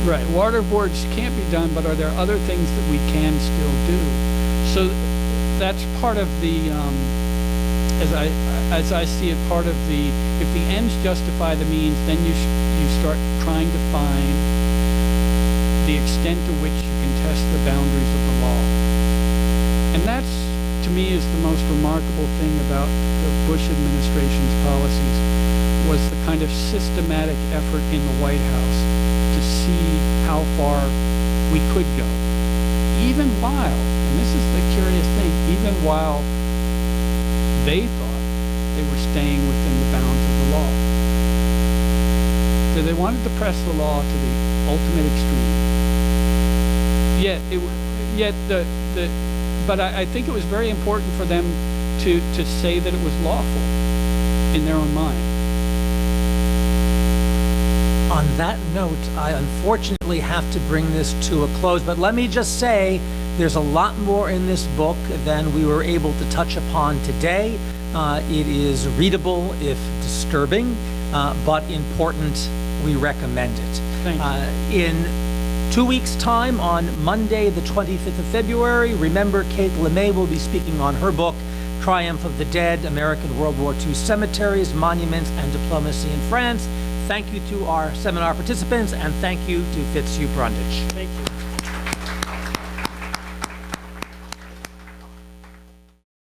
Right, waterboards can't be done, but are there other things that we can still do? So that's part of the, as I see it, part of the, if the ends justify the means, then you start trying to find the extent to which you can test the boundaries of the law. And that's, to me, is the most remarkable thing about the Bush administration's policies, was the kind of systematic effort in the White House to see how far we could go. Even while, and this is the curious thing, even while they thought they were staying within the bounds of the law. So they wanted to press the law to the ultimate extreme. But I think it was very important for them to say that it was lawful in their own mind. On that note, I unfortunately have to bring this to a close, but let me just say there's a lot more in this book than we were able to touch upon today. It is readable, if disturbing, but important. We recommend it. Thank you. In 2 weeks' time, on Monday, the 25th of February, remember Kate LeMay will be speaking on her book, Triumph of the Dead, American World War II Cemeteries, Monuments, and Diplomacy in France. Thank you to our seminar participants, and thank you to Fitzhugh Brundage. Thank you.